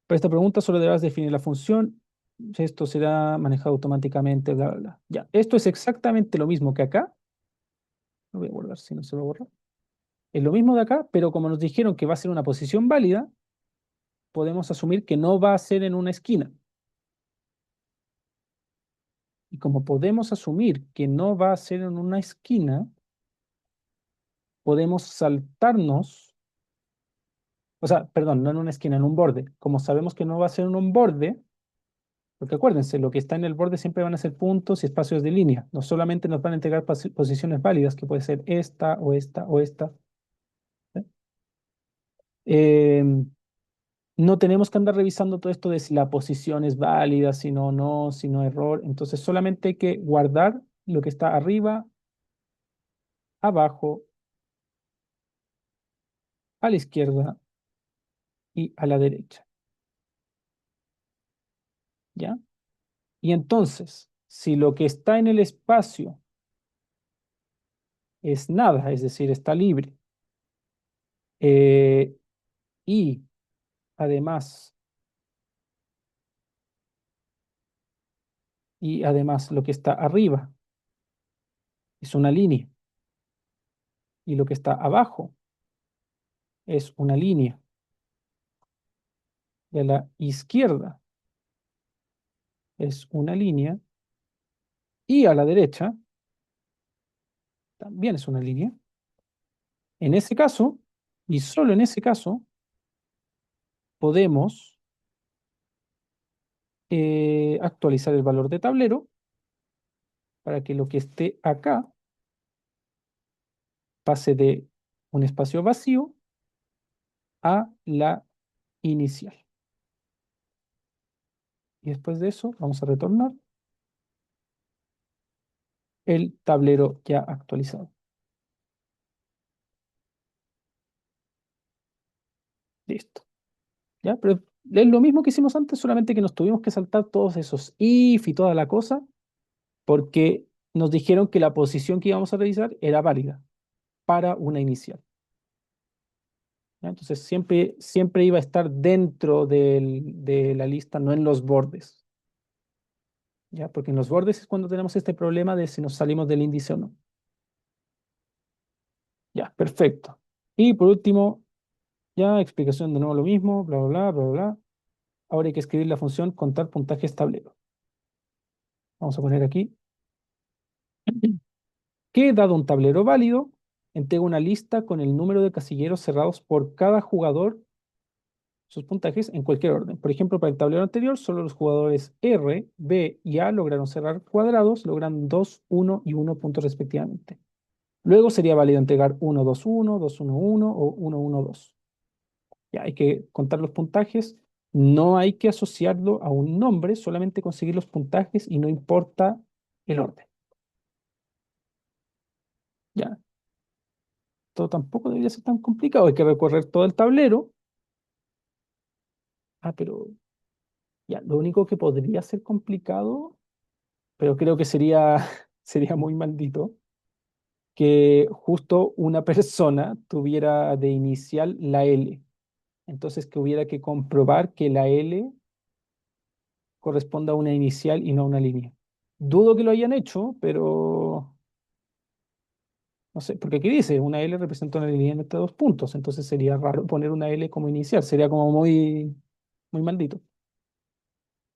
Para esta pregunta solo deberás definir la función. Esto será manejado automáticamente, bla, bla, bla. Ya, esto es exactamente lo mismo que acá. Lo voy a guardar si no se lo borra. Es lo mismo de acá, pero como nos dijeron que va a ser una posición válida, podemos asumir que no va a ser en una esquina. Y como podemos asumir que no va a ser en una esquina, podemos saltarnos, o sea, perdón, no en una esquina, en un borde. Como sabemos que no va a ser en un borde, porque acuérdense, lo que está en el borde siempre van a ser puntos y espacios de línea. No solamente nos van a entregar posiciones válidas, que puede ser esta o esta o esta. ¿Sí? No tenemos que andar revisando todo esto de si la posición es válida, si no, no, si no error. Entonces solamente hay que guardar lo que está arriba, abajo, a la izquierda y a la derecha. ¿Ya? Y entonces, si lo que está en el espacio es nada, es decir, está libre, Eh, y además, lo que está arriba es una línea y lo que está abajo es una línea. Y a la izquierda es una línea y a la derecha también es una línea. En ese caso, y solo en ese caso, podemos actualizar el valor de tablero para que lo que esté acá pase de un espacio vacío a la inicial. Y después de eso vamos a retornar el tablero ya actualizado. Listo. ¿Ya? Pero es lo mismo que hicimos antes, solamente que nos tuvimos que saltar todos esos if y toda la cosa, porque nos dijeron que la posición que íbamos a revisar era válida para una inicial. ¿Ya? Entonces siempre iba a estar dentro de la lista, no en los bordes. ¿Ya? Porque en los bordes es cuando tenemos este problema de si nos salimos del índice o no. Ya, perfecto. Y por último, ya explicación de nuevo lo mismo, bla, bla, bla, bla, bla. Ahora hay que escribir la función contar puntajes tablero. Vamos a poner aquí que, dado un tablero válido, entrega una lista con el número de casilleros cerrados por cada jugador, sus puntajes en cualquier orden. Por ejemplo, para el tablero anterior, solo los jugadores R, B y A lograron cerrar cuadrados, logran 2, 1 y 1 puntos respectivamente. Luego sería válido entregar 1, 2, 1, 2, 1, 1 o 1, 1, 2. Ya hay que contar los puntajes. No hay que asociarlo a un nombre, solamente conseguir los puntajes y no importa el orden. Ya, todo tampoco debería ser tan complicado. Hay que recorrer todo el tablero. Pero ya, lo único que podría ser complicado, pero creo que sería, sería muy maldito, que justo una persona tuviera de inicial la L. Entonces que hubiera que comprobar que la L corresponda a una inicial y no a una línea. Dudo que lo hayan hecho, pero no sé, porque aquí dice, una L representa una línea entre dos puntos, entonces sería raro poner una L como inicial, sería como muy maldito.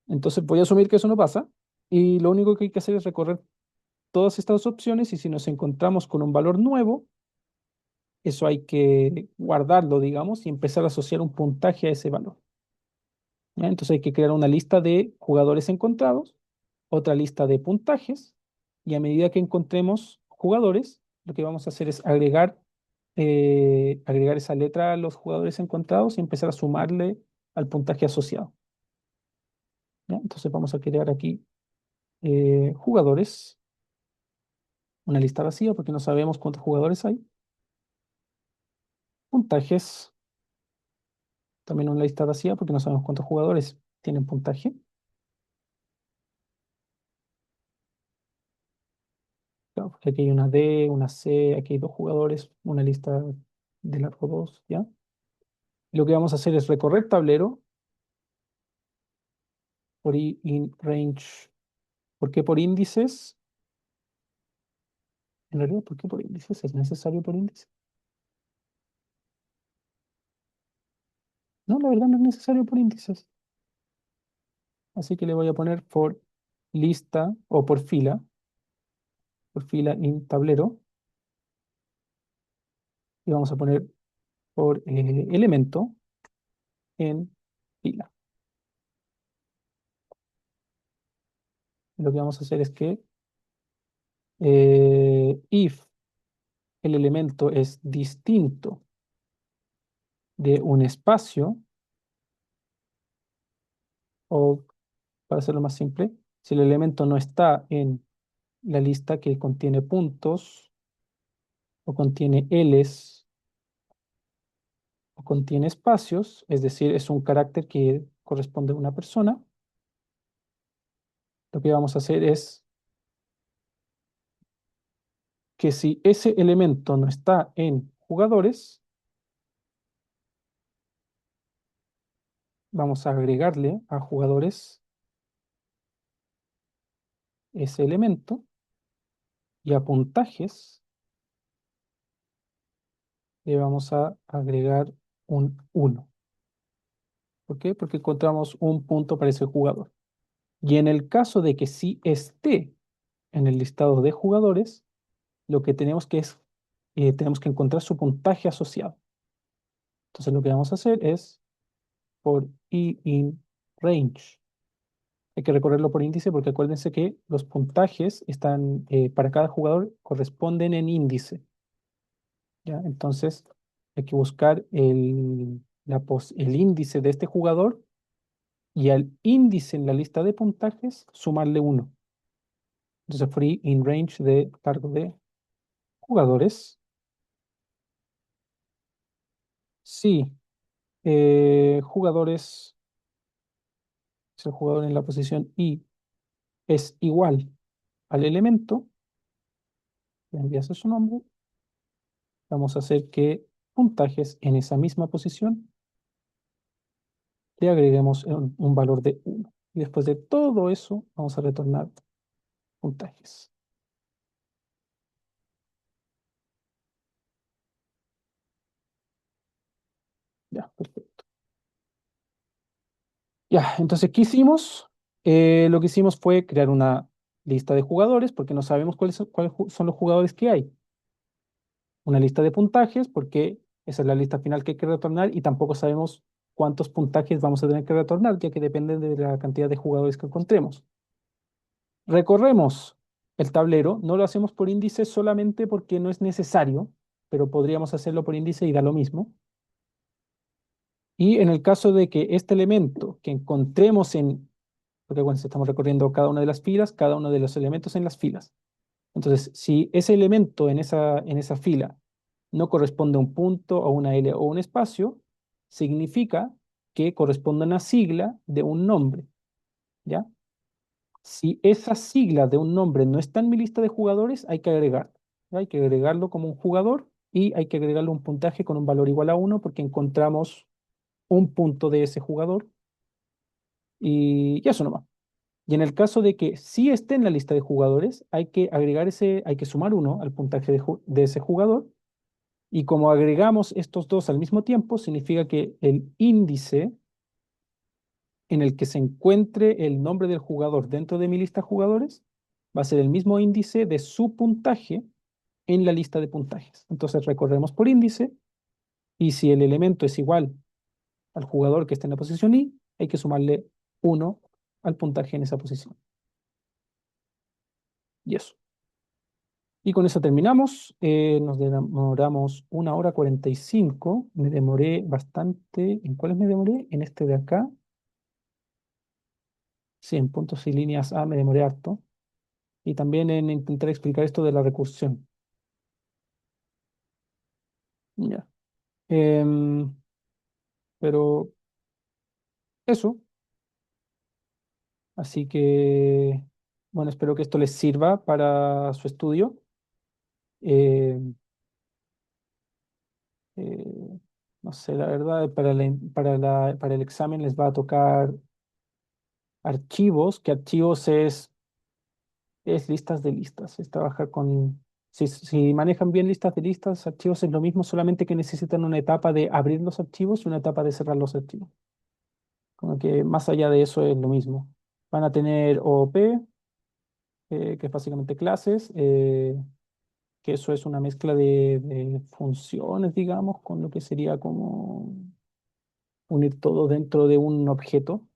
Entonces voy a asumir que eso no pasa y lo único que hay que hacer es recorrer todas estas opciones y si nos encontramos con un valor nuevo, eso hay que guardarlo, digamos, y empezar a asociar un puntaje a ese valor. ¿Ya? Entonces hay que crear una lista de jugadores encontrados, otra lista de puntajes, y a medida que encontremos jugadores, lo que vamos a hacer es agregar esa letra a los jugadores encontrados y empezar a sumarle al puntaje asociado. ¿Ya? Entonces vamos a crear aquí jugadores, una lista vacía porque no sabemos cuántos jugadores hay. Puntajes, también una lista vacía porque no sabemos cuántos jugadores tienen puntaje. Claro, porque aquí hay una D, una C, aquí hay dos jugadores, una lista de largo 2, ¿ya? Y lo que vamos a hacer es recorrer tablero por in range. ¿Por qué por índices? En realidad, ¿por qué por índices? ¿Es necesario por índice? No, la verdad no es necesario por índices. Así que le voy a poner por lista o por fila in tablero. Y vamos a poner por elemento en fila. Lo que vamos a hacer es que if el elemento es distinto de un espacio, o para hacerlo más simple, si el elemento no está en la lista que contiene puntos, o contiene Ls, o contiene espacios, es decir, es un carácter que corresponde a una persona, lo que vamos a hacer es que si ese elemento no está en jugadores, vamos a agregarle a jugadores ese elemento y a puntajes le vamos a agregar un 1. ¿Por qué? Porque encontramos un punto para ese jugador. Y en el caso de que sí esté en el listado de jugadores, lo que tenemos que es, tenemos que encontrar su puntaje asociado. Entonces lo que vamos a hacer es por in range. Hay que recorrerlo por índice porque acuérdense que los puntajes están, para cada jugador corresponden en índice. ¿Ya? Entonces hay que buscar el índice de este jugador y al índice en la lista de puntajes sumarle 1. Entonces free in range de cargo de jugadores. Sí, jugadores, si el jugador en la posición I es igual al elemento, le envías su nombre, vamos a hacer que puntajes en esa misma posición le agreguemos un valor de 1. Y después de todo eso, vamos a retornar puntajes. Ya, perfecto. Ya, entonces, ¿qué hicimos? Lo que hicimos fue crear una lista de jugadores porque no sabemos cuáles son los jugadores que hay. Una lista de puntajes porque esa es la lista final que hay que retornar y tampoco sabemos cuántos puntajes vamos a tener que retornar, ya que depende de la cantidad de jugadores que encontremos. Recorremos el tablero, no lo hacemos por índice solamente porque no es necesario, pero podríamos hacerlo por índice y da lo mismo. Y en el caso de que este elemento que encontremos porque bueno, estamos recorriendo cada una de las filas, cada uno de los elementos en las filas. Entonces, si ese elemento en esa fila no corresponde a un punto, a una L o un espacio, significa que corresponde a una sigla de un nombre, ¿ya? Si esa sigla de un nombre no está en mi lista de jugadores, hay que agregarlo. ¿Ya? Hay que agregarlo como un jugador y hay que agregarle un puntaje con un valor igual a 1 porque encontramos un punto de ese jugador y eso nomás. Y en el caso de que sí esté en la lista de jugadores, hay que sumar 1 al puntaje de ese jugador. Y como agregamos estos dos al mismo tiempo, significa que el índice en el que se encuentre el nombre del jugador dentro de mi lista de jugadores va a ser el mismo índice de su puntaje en la lista de puntajes. Entonces recorremos por índice y si el elemento es igual al jugador que está en la posición I, hay que sumarle 1 al puntaje en esa posición. Y eso. Y con eso terminamos. Nos demoramos 1 hora 45. Me demoré bastante. ¿En cuáles me demoré? En este de acá. Sí, en puntos y líneas A me demoré harto. Y también en intentar explicar esto de la recursión. Ya. Em, pero eso. Así que, bueno, espero que esto les sirva para su estudio. Em, eh, no sé, la verdad, para el examen les va a tocar archivos, que archivos es listas de listas, es trabajar con... Si manejan bien listas de listas, archivos es lo mismo, solamente que necesitan una etapa de abrir los archivos y una etapa de cerrar los archivos. Como que más allá de eso es lo mismo. Van a tener OOP, que es básicamente clases, que eso es una mezcla de funciones, digamos, con lo que sería como unir todo dentro de un objeto.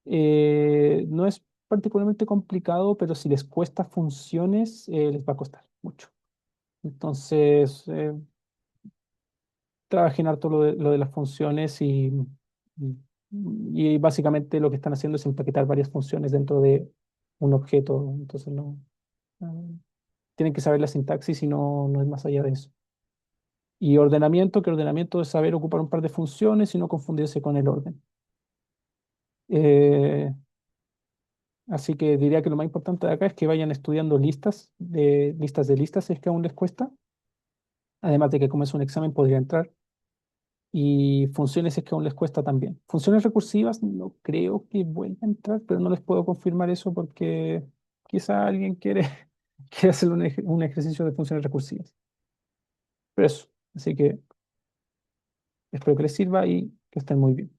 No es particularmente complicado, pero si les cuesta funciones, les va a costar mucho. Entonces, trabajen harto lo de las funciones y básicamente lo que están haciendo es empaquetar varias funciones dentro de un objeto. Entonces, no, tienen que saber la sintaxis y no es más allá de eso. Y ordenamiento, que ordenamiento es saber ocupar un par de funciones y no confundirse con el orden. Eh, Así que diría que lo más importante de acá es que vayan estudiando listas de listas, si es que aún les cuesta. Además de que como es un examen podría entrar. Y funciones si es que aún les cuesta también. Funciones recursivas no creo que vuelva a entrar, pero no les puedo confirmar eso porque quizá alguien quiere, quiere hacer un ejercicio de funciones recursivas. Pero eso, así que espero que les sirva y que estén muy bien.